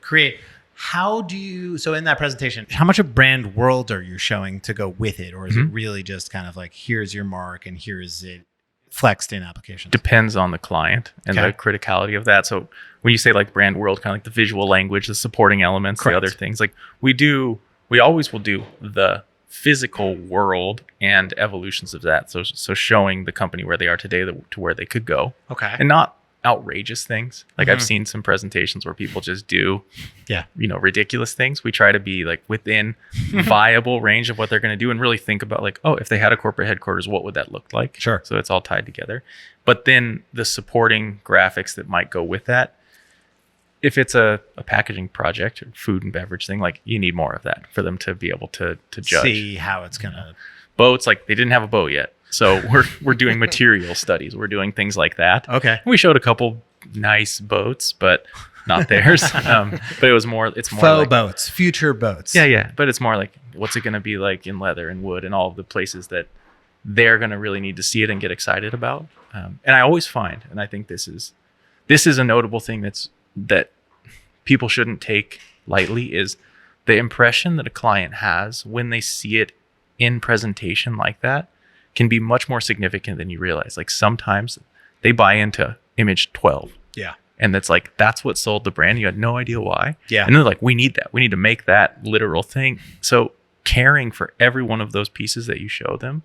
create. How do you? So in that presentation, how much of brand world are you showing to go with it, or is it really just kind of like here's your mark and here is it flexed in applications? Depends on the client and Okay. the criticality of that. So when you say like brand world, kind of like the visual language, the supporting elements, Correct. the other things, like we always will do the physical world and evolutions of that. So showing the company where they are today to where they could go, Okay. and not outrageous things. Like I've seen some presentations where people just do, ridiculous things. We try to be like within viable range of what they're going to do and really think about like, oh, if they had a corporate headquarters, what would that look like? Sure. So it's all tied together. But then the supporting graphics that might go with that, if it's a packaging project or food and beverage thing, like you need more of that for them to be able to judge. See how it's gonna. Boats, like they didn't have a boat yet. So we're doing material studies. We're doing things like that. Okay. We showed a couple nice boats, but not theirs. But it's more Faux like, boats, future boats. yeah. But it's more like, what's it going to be like in leather and wood and all of the places that they're going to really need to see it and get excited about. And I always find, and I think this is a notable thing that people shouldn't take lightly, is the impression that a client has when they see it in presentation like that can be much more significant than you realize. Like sometimes they buy into image 12. Yeah. And that's what sold the brand. You had no idea why. Yeah. And they're like, we need that. We need to make that literal thing. So caring for every one of those pieces that you show them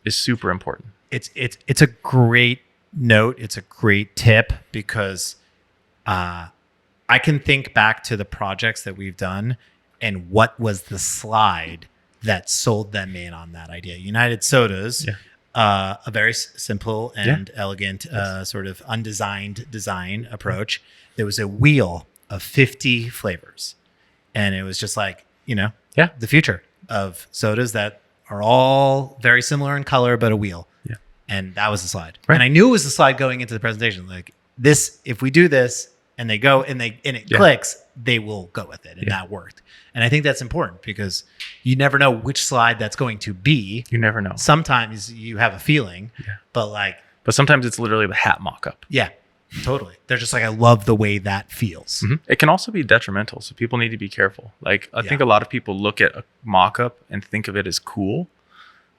is super important. It's a great note. It's a great tip because I can think back to the projects that we've done and what was the slide that sold them in on that idea. United Sodas, a very simple and elegant, sort of undesigned design approach. There was a wheel of 50 flavors, and it was just like, the future of sodas that are all very similar in color, but a wheel. Yeah. And that was the slide. Right. And I knew it was the slide going into the presentation. Like this, if we do this and they go and it clicks, they will go with it. And that worked. And I think that's important because you never know which slide that's going to be. You never know. Sometimes you have a feeling, but sometimes it's literally the hat mock-up. Yeah, totally. They're just like, I love the way that feels. Mm-hmm. It can also be detrimental. So people need to be careful. Like I think a lot of people look at a mock-up and think of it as cool,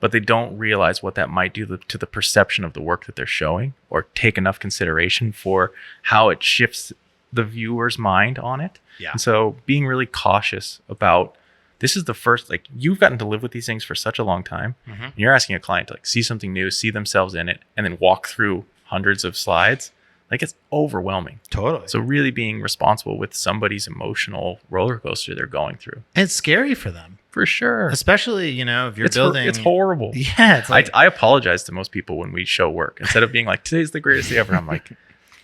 but they don't realize what that might do to the perception of the work that they're showing, or take enough consideration for how it shifts the viewer's mind on it. Yeah. And so being really cautious about, this is the first, you've gotten to live with these things for such a long time. Mm-hmm. And you're asking a client to see something new, see themselves in it, and then walk through hundreds of slides. It's overwhelming. Totally. So really being responsible with somebody's emotional roller coaster they're going through. And it's scary for them. For sure. Especially, if you're building. It's horrible. Yeah. It's like, I apologize to most people when we show work. Instead of being like, today's the greatest day ever, I'm like,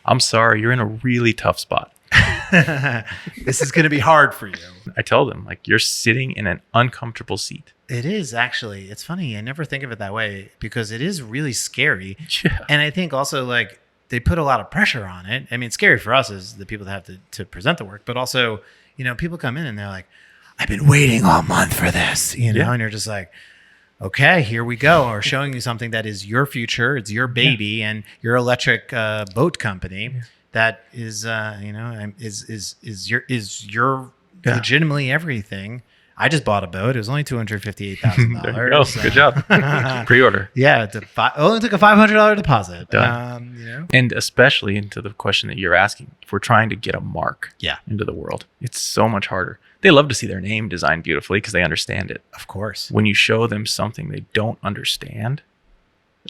I'm sorry, you're in a really tough spot. this is going to be hard for you. I tell them, you're sitting in an uncomfortable seat. It is actually. It's funny. I never think of it that way because it is really scary. Yeah. And I think also they put a lot of pressure on it. I mean, it's scary for us as the people that have to present the work, but also, people come in and they're like, I've been waiting all month for this, and you're just like, okay, here we go. We're showing you something that is your future. It's your baby and your electric boat company that is, is your legitimately everything. I just bought a boat. It was only $258,000. Good job. Pre-order. Yeah, it only took a $500 deposit. Done. And especially into the question that you're asking, if we're trying to get a mark into the world, it's so much harder. They love to see their name designed beautifully because they understand it. Of course. When you show them something they don't understand,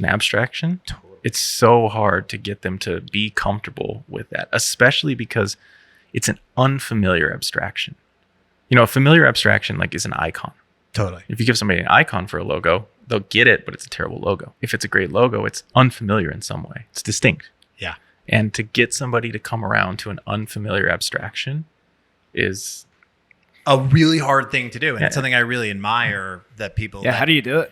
an abstraction, it's so hard to get them to be comfortable with that, especially because it's an unfamiliar abstraction. A familiar abstraction is an icon. Totally. If you give somebody an icon for a logo, they'll get it, but it's a terrible logo. If it's a great logo, it's unfamiliar in some way. It's distinct. Yeah. And to get somebody to come around to an unfamiliar abstraction is a really hard thing to do. And it's something I really admire that people. Yeah. How do you do it?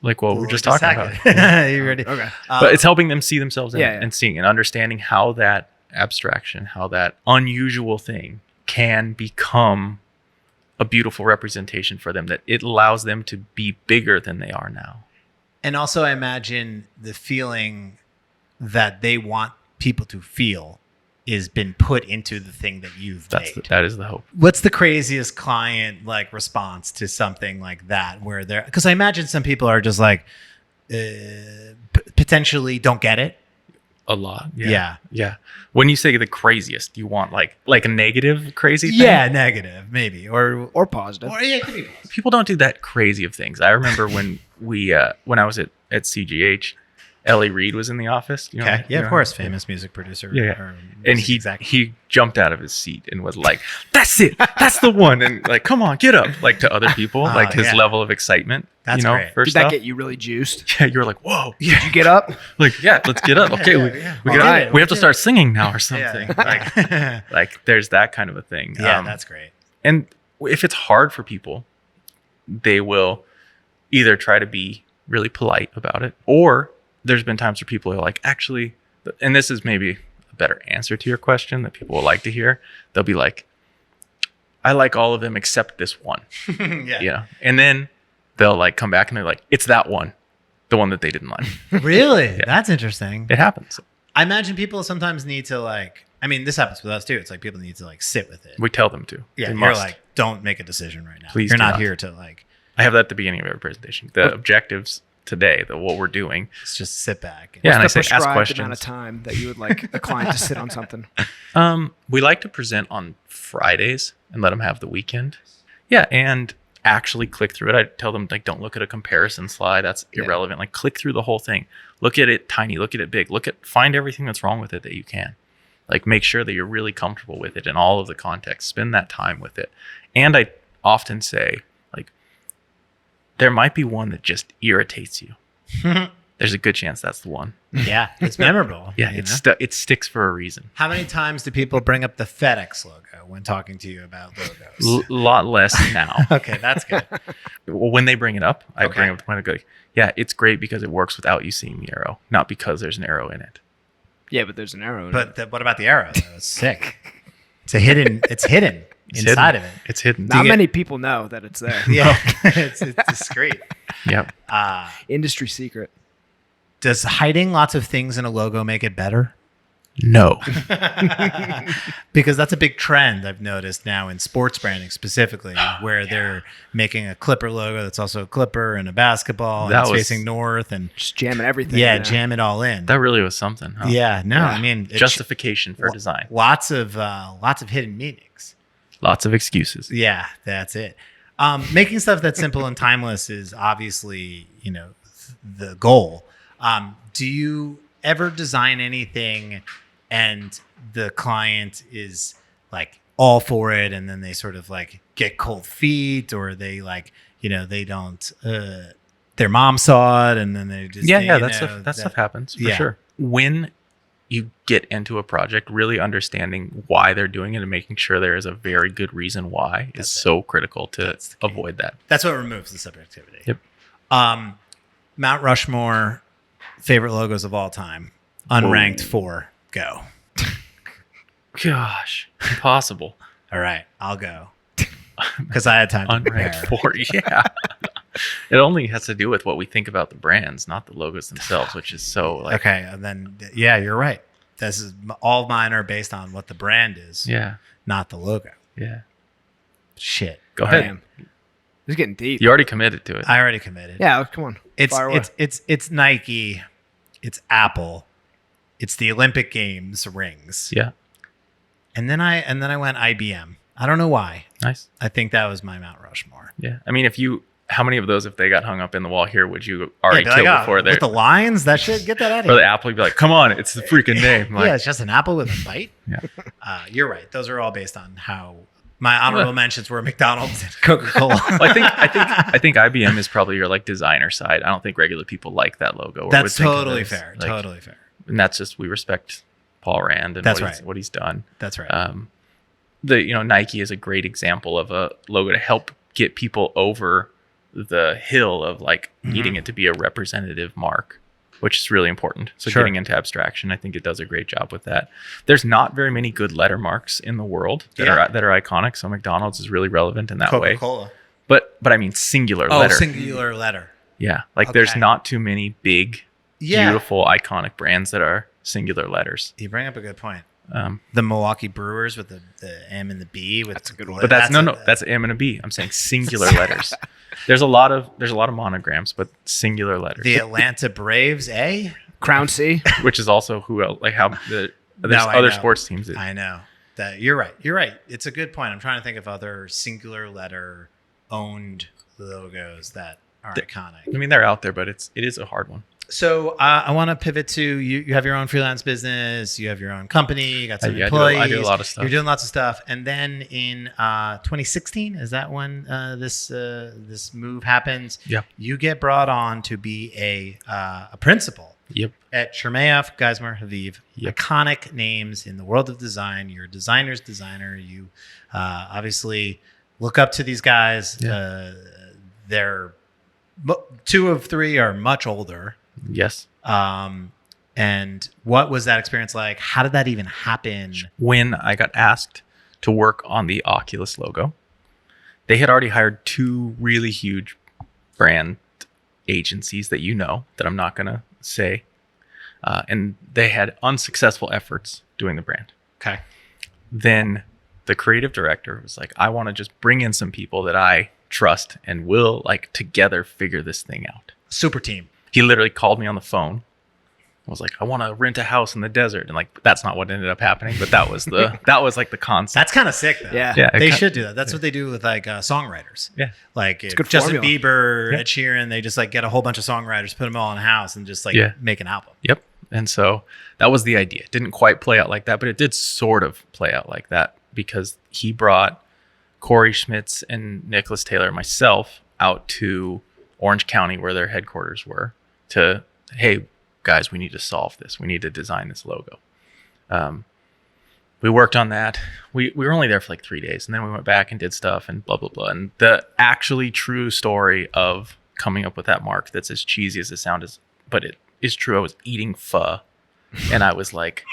We're just talking about. You ready? Okay. But it's helping them see themselves in it Yeah. and seeing and understanding how that abstraction, how that unusual thing can become a beautiful representation for them, that it allows them to be bigger than they are now. And also I imagine the feeling that they want people to feel is been put into the thing that you've made. That is the hope. What's the craziest client response to something like that where they're, because I imagine some people are just potentially don't get it. A lot. Yeah. When you say the craziest, you want like a negative crazy thing? Yeah, negative maybe or positive. Or yeah, it could be positive. People don't do that crazy of things. I remember when when I was at CGH, Ellie Reed was in the office. Okay. Yeah, of course. Famous music producer. Yeah. And he jumped out of his seat and was like, "That's it. That's the one." And come on, get up. To other people, his level of excitement. That's great. First Did that get you really juiced? Yeah, you were like, "Whoa." Did you get up? Yeah, let's get up. Okay, we have to start singing now or something. Yeah. There's that kind of a thing. Yeah, that's great. And if it's hard for people, they will either try to be really polite about it, or there's been times where people are like, actually, and this is maybe a better answer to your question that people will like to hear. They'll be like, I like all of them except this one. Yeah. And then they'll come back and they're like, it's that one. The one that they didn't like. Really? That's interesting. It happens. I imagine people sometimes need to like, I mean, this happens with us too. It's like people need to like sit with it. We tell them to. Yeah, They you're must. like, don't make a decision right now. Please you're do not not. here to like, I have that at the beginning of every presentation. The objectives today, what we're doing. it's just sit back. Yeah, and I What's the say ask prescribed amount of questions. time that you would like a client to sit on something? We like to present on Fridays and let them have the weekend. Yeah, and actually click through it. I tell them, like, don't look at a comparison slide. That's irrelevant. Like, click through the whole thing. Look at it tiny. Look at it big. Find everything that's wrong with it that you can. Like, make sure that you're really comfortable with it in all of the context. Spend that time with it. And I often say, like, there might be one that just irritates you. There's a good chance that's the one. Yeah, it's memorable. Yeah, you know? it sticks for a reason. How many times do people bring up the FedEx logo when talking to you about logos? Lot less now. Okay, that's good. Well, when they bring it up, I Okay. bring up the point of like, yeah, it's great because it works without you seeing the arrow, not because there's an arrow in it. Yeah, but there's an arrow. In But it. what about the arrow? Though? It's sick. It's hidden It's inside hidden. of it. It's hidden. Not get- many people know that it's there. Yeah, it's discreet. Yep. Industry secret. Does hiding lots of things in a logo make it better? No. Because that's a big trend I've noticed now in sports branding specifically, where they're making a Clipper logo that's also a Clipper and a basketball and That it's was- facing north and Just jamming everything. yeah, in there. jam it all in. That really was something. Huh? Yeah, no, Yeah. I mean Justification for design. lots of hidden meanings. Lots of excuses. Yeah, that's it. Making stuff that's simple and timeless is obviously, the goal. Do you ever design anything and the client is like all for it and then they sort of like get cold feet, or they like, they don't, their mom saw it and then they just, that stuff happens for Yeah. sure. When you get into a project, really understanding why they're doing it and making sure there is a very good reason why That's is it. so critical to That's the key. avoid that. That's what removes the subjectivity. Yep. Mount Rushmore, favorite logos of all time, unranked 4. Go. Gosh, impossible. All right, I'll go because I had time to Unranked prepare. 4, yeah. It only has to do with what we think about the brands, not the logos themselves, which is so like, Okay, and then yeah, you're right. This is all mine are based on what the brand is, yeah, not the logo. yeah. Shit. Go All ahead. Damn. It's getting deep. You already committed to it. I already committed. Yeah, come on. It's Fire away. it's Nike, it's Apple, it's the Olympic Games rings, Yeah, and then I went IBM. I don't know why. nice. I think that was my Mount Rushmore. Yeah, I mean, how many of those, if they got hung up in the wall here, would you already be like, kill "Oh, before they with the lines, that shit, get that out of or here. the Apple would be like, come on, it's the freaking name. Like, Yeah, it's just an apple with a bite. Yeah. You're right. Those are all based on how my honorable mentions were McDonald's and Coca-Cola. Well, I think IBM is probably your like designer side. I don't think regular people like that logo. or would That's think of totally it as, fair. like- Totally fair. And that's just, we respect Paul Rand and That's what he's done. That's right. Nike is a great example of a logo to help get people over the hill of like needing it to be a representative mark, which is really important. So Sure. getting into abstraction, I think it does a great job with that. There's not very many good letter marks in the world that Yeah. are iconic. So McDonald's is really relevant in that way. Coca-Cola. But I mean singular Oh, letter. singular letter. Yeah. Like there's Okay. not too many big, Yeah. beautiful, iconic brands that are singular letters. You bring up a good point. Um, The Milwaukee Brewers with the M and the B. With That's a good the- one. but that's an M and a B. I'm saying singular letters. There's a lot of monograms, but singular letters, the Atlanta Braves, A. Crown C. which is also who else, like how there's I other know. sports teams. That, I know that you're right. You're right. It's a good point. I'm trying to think of other singular letter owned logos that are iconic. I mean, they're out there, but it is a hard one. So I want to pivot to you have your own freelance business, you have your own company, you got some Yeah, employees. I do a lot of stuff. You're doing lots of stuff. And then in 2016, is that when this move happens? Yeah. You get brought on to be a principal Yep. at Chermayeff, Geismar, Haviv. Yep. Iconic names in the world of design. You're a designer's designer. You obviously look up to these guys. Yeah. They're 2 of 3 are much older. Yes. And what was that experience like? How did that even happen? When I got asked to work on the Oculus logo, they had already hired 2 really huge brand agencies that you know that I'm not going to say. And they had unsuccessful efforts doing the brand. Okay. Then the creative director was like, I want to just bring in some people that I trust and will like together figure this thing out. Super team. He literally called me on the phone. I was like, I want to rent a house in the desert. And like, that's not what ended up happening, but that was like the concept. That's kind of sick though. Yeah. They should do that. That's what they do with like songwriters. Yeah. Like good Justin formula. Bieber, Yeah. Ed Sheeran, they just like get a whole bunch of songwriters, put them all in a house and just like make an album. Yep. And so that was the idea. It didn't quite play out like that, but it did sort of play out like that because he brought Corey Schmitz and Nicholas Taylor and myself out to Orange County where their headquarters were to, hey, guys, we need to solve this. We need to design this logo. We worked on that. We were only there for like 3 days, and then we went back and did stuff and blah, blah, blah. And the actually true story of coming up with that mark that's as cheesy as it sounds, but it is true. I was eating pho, and I was like,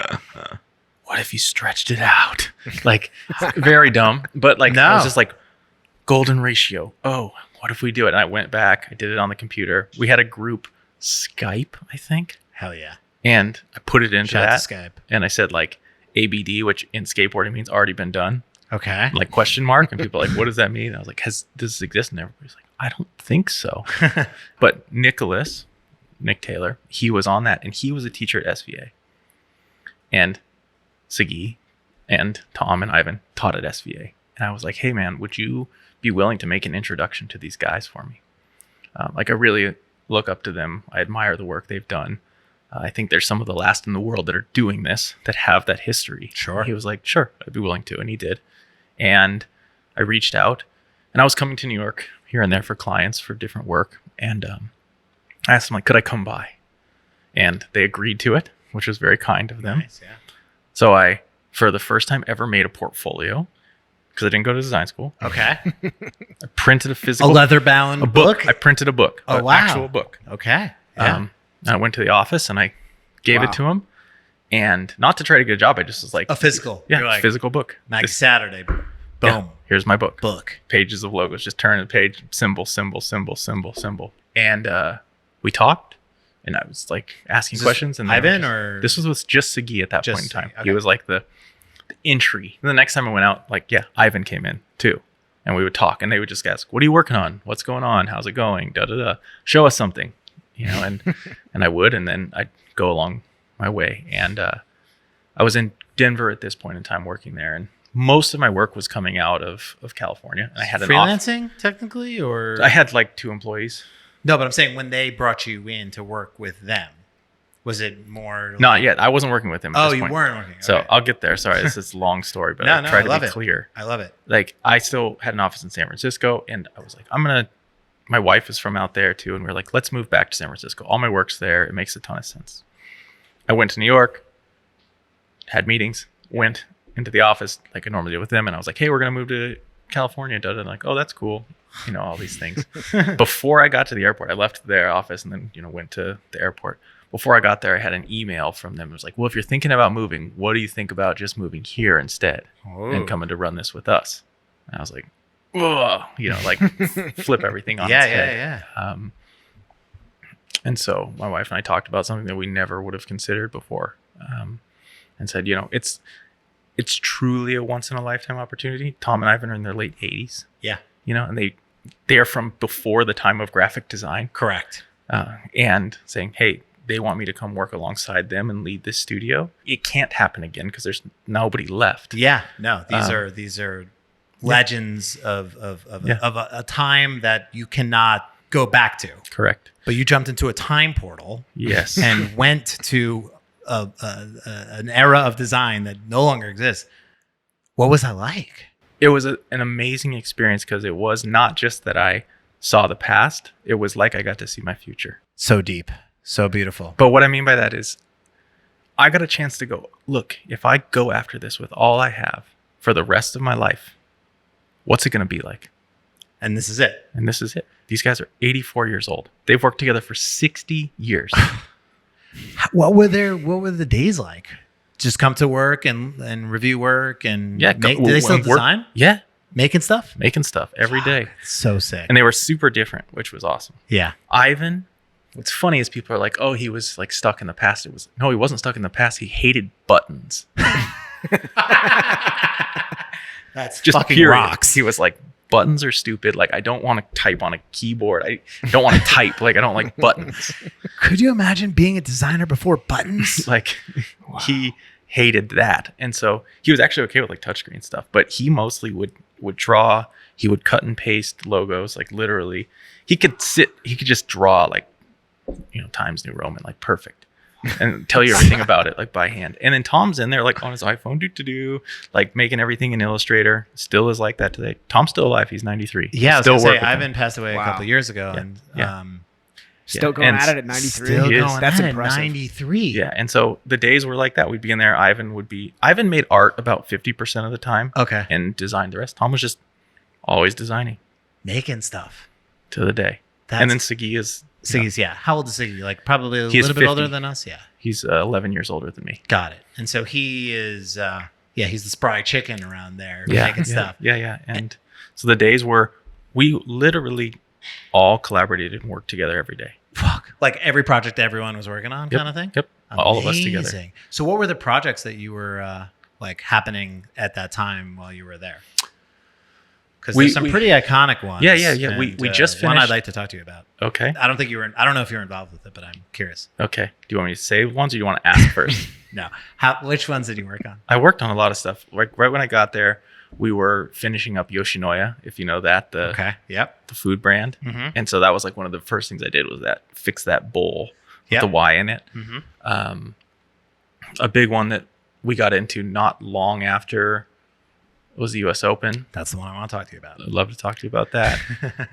what if you stretched it out? Like, very dumb. But like, I was just like, golden ratio. Oh, what if we do it? And I went back. I did it on the computer. We had a group Skype, I think. Hell yeah. And I put it into Shout out that. to Skype. And I said like ABD, which in skateboarding means already been done, Okay. like question mark. And people are like, what does that mean? And I was like, does this exist? And everybody's like, I don't think so. But Nick Taylor, he was on that. And he was a teacher at SVA. And Sagi and Tom and Ivan taught at SVA. And I was like, hey man, would you be willing to make an introduction to these guys for me? Like I really look up to them. I admire the work they've done. I think they're some of the last in the world that are doing this, that have that history. Sure. And he was like, sure, I'd be willing to. And he did. And I reached out, and I was coming to New York here and there for clients for different work. And I asked them, like, could I come by? And they agreed to it, which was very kind of them. Nice, yeah. So I, for the first time ever, made a portfolio because I didn't go to design school. Okay. I printed a A physical leather-bound book. I printed a book. Oh, an wow. actual book. Okay. Yeah. And I went to the office and I gave it to him, and not to try to get a job. I just was like A physical. yeah, You're like, physical book. Mackey This- Saturday. Boom. yeah, here's my book. Book. Pages of logos. Just turn the page. Symbol, symbol, symbol, symbol, symbol. And we talked, and I was like asking Is this questions. And they were Ivan just- or this was with just Sagi at that Just point in time. Sagi, He okay. was like the entry. And the next time I went out, like Ivan came in too. And we would talk, and they would just ask, what are you working on? What's going on? How's it going? Da da da. Show us something, and and I would, and then I'd go along my way. And I was in Denver at this point in time working there, and most of my work was coming out of California. And I had freelancing technically, or I had like 2 employees. no? But I'm saying when they brought you in to work with them, was it more? Not yet. I wasn't working with him. At Oh, this you point. weren't working. So Okay. I'll get there. Sorry, this is a long story, but No, I no, try I to love be it. clear. I love it. Like I still had an office in San Francisco, and I was like, my wife is from out there too, and we are like, let's move back to San Francisco. All my work's there. It makes a ton of sense. I went to New York, had meetings, went into the office like I normally do with them, and I was like, hey, we're gonna move to California. Da, da, da. Like, oh, that's cool. All these things. Before I got to the airport, I left their office and then went to the airport. Before I got there, I had an email from them. It was like, well, if you're thinking about moving, what do you think about just moving here instead and coming to run this with us? And I was like, whoa, like flip everything on its head. Yeah. And so my wife and I talked about something that we never would have considered before, and said, it's truly a once in a lifetime opportunity. Tom and Ivan are in their late 80s. Yeah. And they are from before the time of graphic design, Correct. and saying, hey, they want me to come work alongside them and lead this studio. It can't happen again because there's nobody left. Yeah. No, these are legends of a time that you cannot go back to. Correct. But you jumped into a time portal Yes. and went to an era of design that no longer exists. What was that like? It was an amazing experience because it was not just that I saw the past. It was like I got to see my future. So deep, so beautiful. But what I mean by that is I got a chance to go, look, if I go after this with all I have for the rest of my life, what's it going to be like? And this is it. And this is it. These guys are 84 years old. They've worked together for 60 years. What were the days like? Just come to work and review work and Yeah, did they still and work- design? Yeah. Making stuff? making stuff every day. So sick. And they were super different, which was awesome. Yeah. Ivan, what's funny is people are like, oh, he was like stuck in the past. No, he wasn't stuck in the past. He hated buttons. That's Just fucking period. rocks. He was like, buttons are stupid. Like, I don't want to type on a keyboard. I don't want to type. Like, I don't like buttons. Could you imagine being a designer before buttons? Like, he hated that. And so he was actually okay with like touchscreen stuff, but he mostly would draw. He would cut and paste logos, like literally. He could just draw like, Times New Roman, like perfect. And tell you everything about it, like by hand. And then Tom's in there, like on his iPhone, like making everything in Illustrator. Still is like that today. Tom's still alive. He's 93. Yeah, I was still gonna say, with him. Ivan passed away a couple years ago, and Still going And at it at 93. still He is. going That's at it, impressive. 93. Yeah, and so the days were like that. We'd be in there. Ivan made art about 50% of the time. Okay. And designed the rest. Tom was just always designing Making stuff. to the day. And then Siggy is Siggy's, yeah. How old is Siggy? Like probably a He is little bit 50. older than us? Yeah. he's 11 years older than me. Got it. And so he is, he's the spry chicken around there making stuff. Yeah. And so the days were, we literally all collaborated and worked together every day. Fuck. Like every project everyone was working on kind of thing? Yep. All of us together. Amazing. So what were the projects that you were like happening at that time while you were there? Because there's some pretty iconic ones. Yeah. And, We just finished. one I'd like to talk to you about. Okay. I don't know if you're involved with it, but I'm curious. Okay. Do you want me to say ones or do you want to ask first? No. Which ones did you work on? I worked on a lot of stuff. Like right when I got there, we were finishing up Yoshinoya, if you know that, the food brand. Mm-hmm. And so that was like one of the first things I did was fix that bowl with Yep. the Y in it. Mm-hmm. A big one that we got into not long after was the US Open. That's the one I want to talk to you about. I'd love to talk to you about that.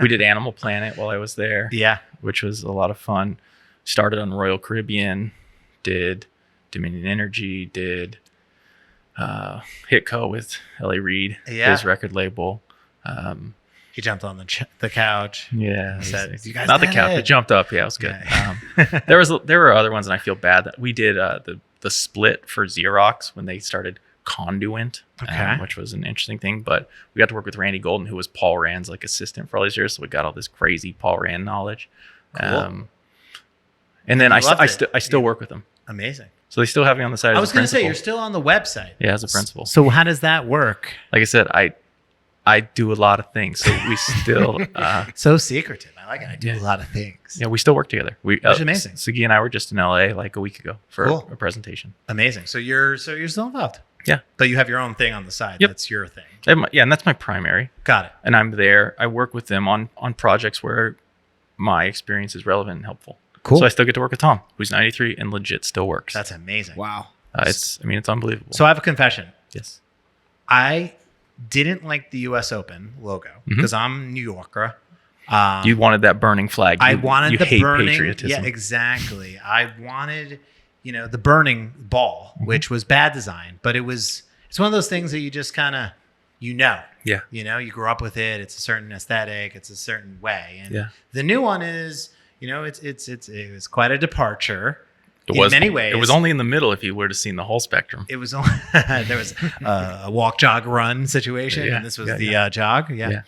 We did Animal Planet while I was there, Yeah. which was a lot of fun. Started on Royal Caribbean, did Dominion Energy, did Hitco with L.A. Reid, his record label. He jumped on the couch. Yeah, Said, "You guys not the did couch, it." but jumped up. Yeah, it was good. Yeah. There were other ones, and I feel bad that we did the split for Xerox when they started Conduent, which was an interesting thing. But we got to work with Randy Golden, who was Paul Rand's like assistant for all these years, so we got all this crazy Paul Rand knowledge. Cool. And then You I loved it. still work with them, Amazing. so they still have me on the side. I as was a going to say, principal. you're still on the website. Yeah, as a principal. So how does that work? Like I said, I do a lot of things, so we still So secretive. I like it. I do Yeah. a lot of things. we still work together. Which is amazing. Siggy and I were just in LA like a week ago for Cool. a presentation. Amazing. So you're still involved. Yeah. But you have your own thing on the side. Yep. That's your thing. And that's my primary. Got it. And I'm there. I work with them on projects where my experience is relevant and helpful. Cool. So I still get to work with Tom, who's 93 and legit still works. That's amazing. Wow. It's unbelievable. So I have a confession. yes. I didn't like the US Open logo because I'm New Yorker. You wanted that burning flag. I wanted you the hate burning. patriotism. Yeah, exactly. I wanted, the burning ball, which was bad design, but it's one of those things that you just kind of, Yeah. you grew up with it. It's a certain aesthetic. It's a certain way. And Yeah. the new one is, it was quite a departure. It in was many ways. It was only in the middle if you would have seen the whole spectrum. It was only, there was a walk, jog, run situation, Yeah, and this was yeah, the jog. Yeah.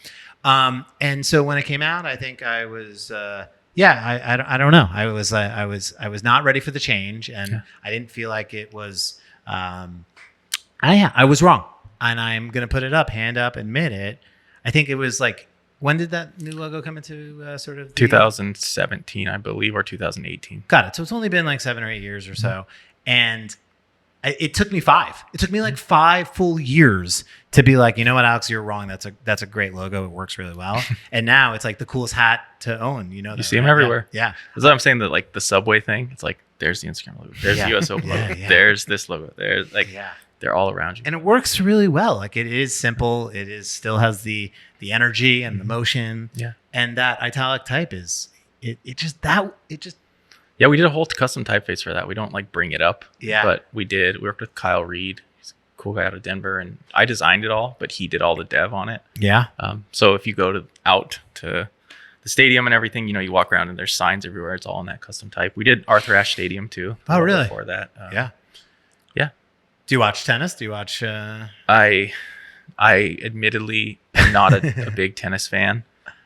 And so when it came out, I think I was, I don't know. I was not ready for the change, and I didn't feel like it was. I was wrong, and I'm gonna put it up, hand up, admit it. I think it was like, when did that new logo come into sort of 2017, I believe, or 2018. Got it. So it's only been like 7 or 8 years or so. And it took me 5. It took me like 5 full years to be like, you know what, Alex, you're wrong. That's a great logo. It works really well. And now it's like the coolest hat to own. You see them everywhere. Yeah. That's what I'm saying, that like the Subway thing. It's like, there's the Instagram logo. There's the US Open logo. There's this logo. There's like, they're all around you. And it works really well. Like it is simple. It still has the energy and the motion. Yeah. And that italic type is, Yeah, we did a whole custom typeface for that. We don't like bring it up. Yeah. But we did. We worked with Kyle Reed. He's a cool guy out of Denver. And I designed it all, but he did all the dev on it. Yeah. So if you go out to the stadium and everything, you walk around and there's signs everywhere. It's all in that custom type. We did Arthur Ashe Stadium too. Oh, really? Before that. Yeah. Yeah. Do you watch tennis? Do you watch? I admittedly am I'm not a big tennis fan.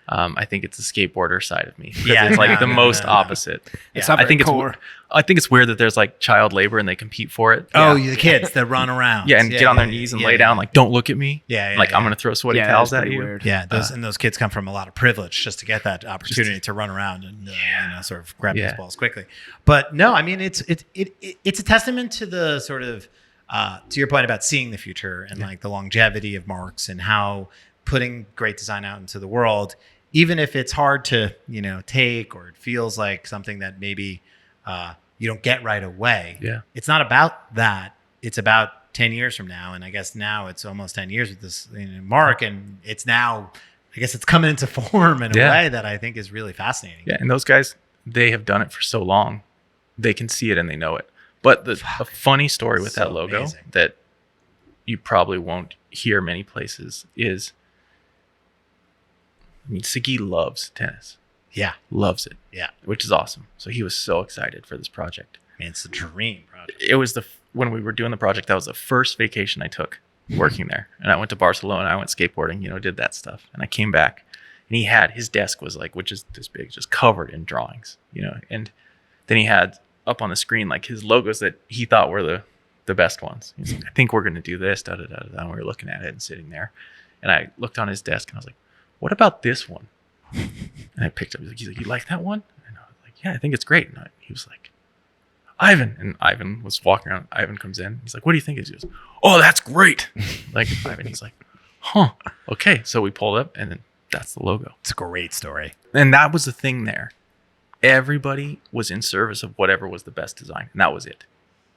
I think it's the skateboarder side of me. Yeah, It's like no, the no, most no, no. opposite. It's Yeah. not I think very it's core. I think it's weird that there's like child labor and they compete for it. Oh, the kids that run around. Yeah, and get on their knees and lay down like, don't look at me. Yeah, Like, I'm yeah. gonna throw sweaty Yeah, towels that's at pretty you. weird. Yeah, those kids come from a lot of privilege just to get that opportunity to run around and sort of grab those balls quickly. But no, I mean it's a testament to the sort of to your point about seeing the future and like the longevity of marks and how putting great design out into the world, even if it's hard to take, or it feels like something that maybe you don't get right away. Yeah. It's not about that. It's about 10 years from now. And I guess now it's almost 10 years with this mark, and it's now, I guess it's coming into form in a way that I think is really fascinating. Yeah, and those guys, they have done it for so long, they can see it and they know it. But a funny story with that logo amazing. that you probably won't hear many places is, I mean, Sagi loves tennis. Yeah. Loves it. Yeah. Which is awesome. So he was so excited for this project. I mean, it's a dream project. It was when we were doing the project, that was the first vacation I took working there. And I went to Barcelona, I went skateboarding, did that stuff. And I came back and his desk was like, which is this big, just covered in drawings, and then he had up on the screen, like his logos that he thought were the best ones. He's like, I think we're going to do this, da, da, da, da. And we were looking at it and sitting there. And I looked on his desk and I was like, what about this one? And I picked up, he's like, you like that one? And I was like, yeah, I think it's great. And he was like, Ivan. And Ivan was walking around. Ivan comes in. He's like, what do you think? He goes, oh, that's great. Like, Ivan, he's like, huh, okay. So we pulled up and then that's the logo. It's a great story. And that was the thing there. Everybody was in service of whatever was the best design. And that was it.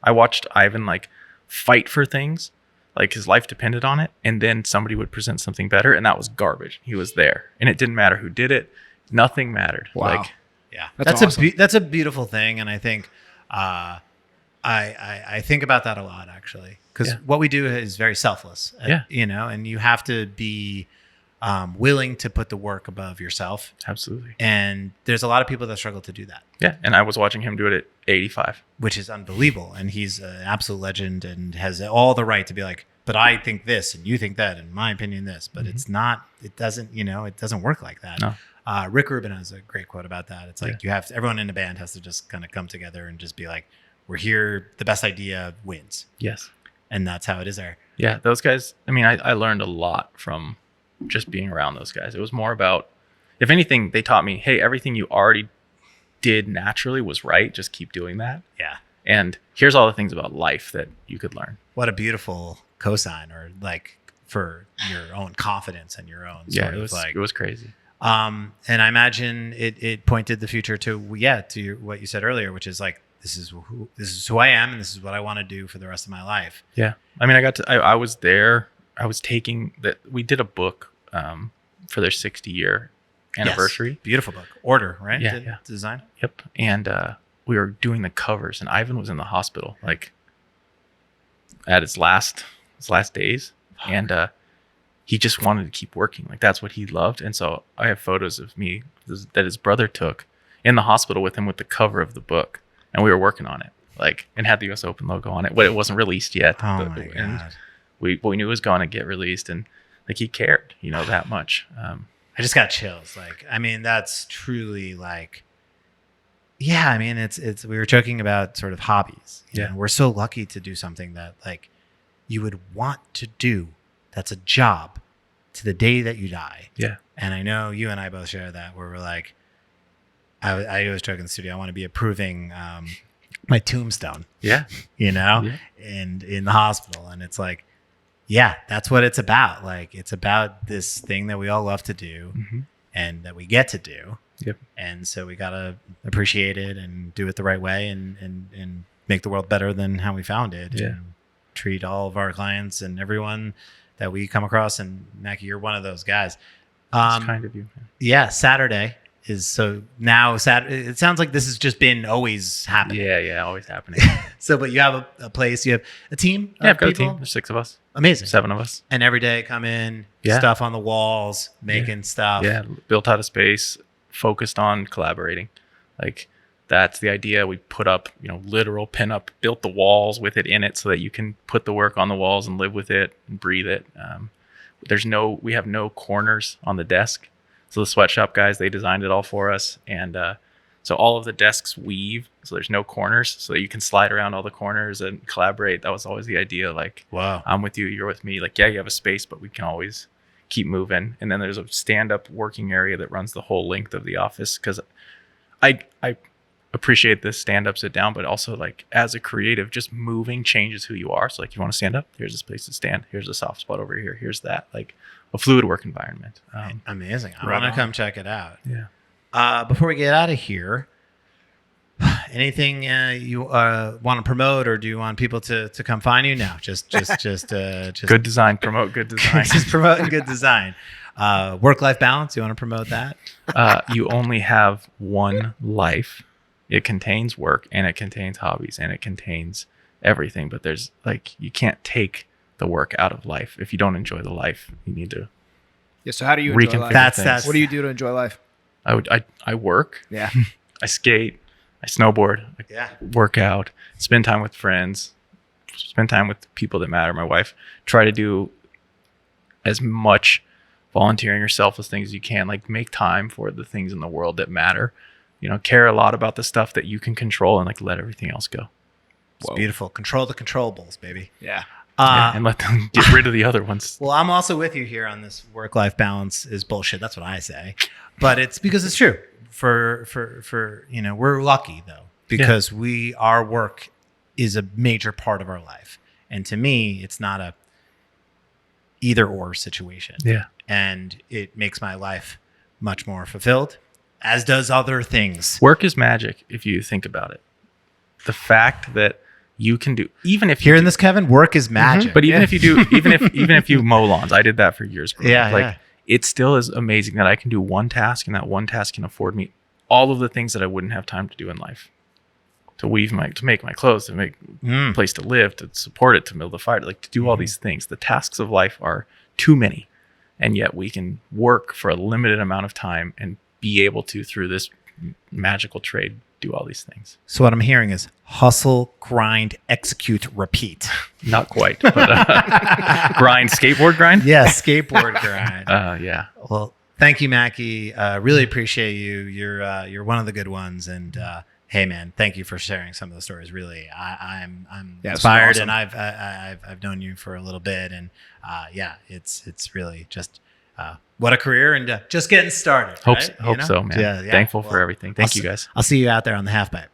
I watched Ivan like fight for things, like his life depended on it. And then somebody would present something better, and that was garbage. He was there. And it didn't matter who did it. Nothing mattered. Wow. Like, Yeah. That's That's awesome. that's a beautiful thing. And I think I think about that a lot, actually, because what we do is very selfless, and you have to be willing to put the work above yourself. absolutely. And there's a lot of people that struggle to do that, Yeah. And I was watching him do it at 85. which is unbelievable. And he's an absolute legend and has all the right to be like, but I think this and you think that, in my opinion, this, but it's not, it doesn't work like that. No. Rick Rubin has a great quote about that. It's like everyone in the band has to just kind of come together and just be like, we're here. The best idea wins. Yes. And that's how it is there. Yeah. Those guys, I mean, I learned a lot from just being around those guys. It was more about, if anything, they taught me, hey, everything you already did naturally was right. Just keep doing that. Yeah. And here's all the things about life that you could learn. What a beautiful cosign, or like for your own confidence and your own Yeah, sort of it was crazy. and I imagine it pointed the future to what you said earlier, which is like, this is who I am and this is what I want to do for the rest of my life. Yeah. I mean, I was there. I was taking that. We did a book for their 60-year anniversary. Yes. Beautiful book. Order, right? Yeah. Design. Yep. And we were doing the covers, and Ivan was in the hospital, like at his last days, and he just wanted to keep working. Like, that's what he loved. And so I have photos of me that his brother took in the hospital with him with the cover of the book, and we were working on it, like, and had the US Open logo on it, but it wasn't released yet. Oh my And God. we knew it was going to get released, and like, he cared, that much. I just got chills. Like, I mean, that's truly like, yeah, I mean, it's, we were joking about sort of hobbies. You know, we're so lucky to do something that like you would want to do. That's a job to the day that you die. Yeah. And I know you and I both share that, where we're like, I always joke in the studio, I want to be approving my tombstone, Yeah. and in the hospital. And it's like, yeah, that's what it's about. Like, it's about this thing that we all love to do and that we get to do. Yep. And so we got to appreciate it and do it the right way and make the world better than how we found it. Yeah. And treat all of our clients and everyone that we come across. And Mackey, you're one of those guys. It's kind of you. Yeah. Saturday is so now Saturday. It sounds like this has just been always happening. Yeah. Always happening. So, but you have a place, you have a team. Yeah, of I've got a people? team. There's 6 of us. Amazing. 7 of us. And every day come in, Yeah. stuff on the walls, making stuff. Yeah, built out of space, focused on collaborating. Like, that's the idea. We put up, literal pin up, built the walls with it in it so that you can put the work on the walls and live with it and breathe it. we have no corners on the desk. So the sweatshop guys, they designed it all for us. And so all of the desks weave. So there's no corners, so that you can slide around all the corners and collaborate. That was always the idea. Like, Wow. I'm with you, you're with me. Like, yeah, you have a space, but we can always keep moving. And then there's a stand-up working area that runs the whole length of the office, because I appreciate the stand-up, sit down, but also, like, as a creative, just moving changes who you are. So, like, you want to stand up, here's this place to stand, here's a soft spot over here, here's that. Like, a fluid work environment. Amazing. I Right want to on. come check it out. Yeah. Before we get out of here, anything you want to promote, or do you want people to come find you now? Just Good design, promote good design. just promoting good design. Work-life balance. You want to promote that? You only have one life. It contains work, and it contains hobbies, and it contains everything. But there's, like, you can't take the work out of life. If you don't enjoy the life, you need to. Yeah. So how do you enjoy Reconfigure life? That's What do you do to enjoy life? I work, Yeah. I skate, I snowboard, I Yeah. work out, spend time with friends, spend time with people that matter. My wife. Try to do as much volunteering or selfless things as you can. Like, make time for the things in the world that matter. You know, care a lot about the stuff that you can control, and, like, let everything else go. It's beautiful. Control the controllables, baby. Yeah. And let them get rid of the other ones. Well, I'm also with you here on this work-life balance is bullshit. That's what I say, but it's because it's true. For we're lucky though, because our work is a major part of our life, and to me, it's not a either or situation. Yeah. And it makes my life much more fulfilled, as does other things. Work is magic if you think about it. The fact that you can do, even if you Hearing this, Kevin, work is magic. but even if you do, even if you mow lawns, I did that for years. growing up. Yeah, like yeah. it still is amazing that I can do one task, and that one task can afford me all of the things that I wouldn't have time to do in life. To make my clothes, to make a place to live, to support it, to build the fire, like to do all these things. The tasks of life are too many, and yet we can work for a limited amount of time and be able to, through this magical trade, do all these things. So what I'm hearing is hustle, grind, execute, repeat. Not quite, but grind, skateboard grind. Yeah, skateboard grind. Yeah. Well, thank you, Mackey. Really appreciate you. You're one of the good ones. And hey, man, thank you for sharing some of the stories. Really, I'm inspired, awesome. and I've known you for a little bit, and it's really just what a career, and just getting started. Hope right? so, man. Yeah. Thankful for Well, everything. Thank you, guys. I'll see you out there on the half pipe.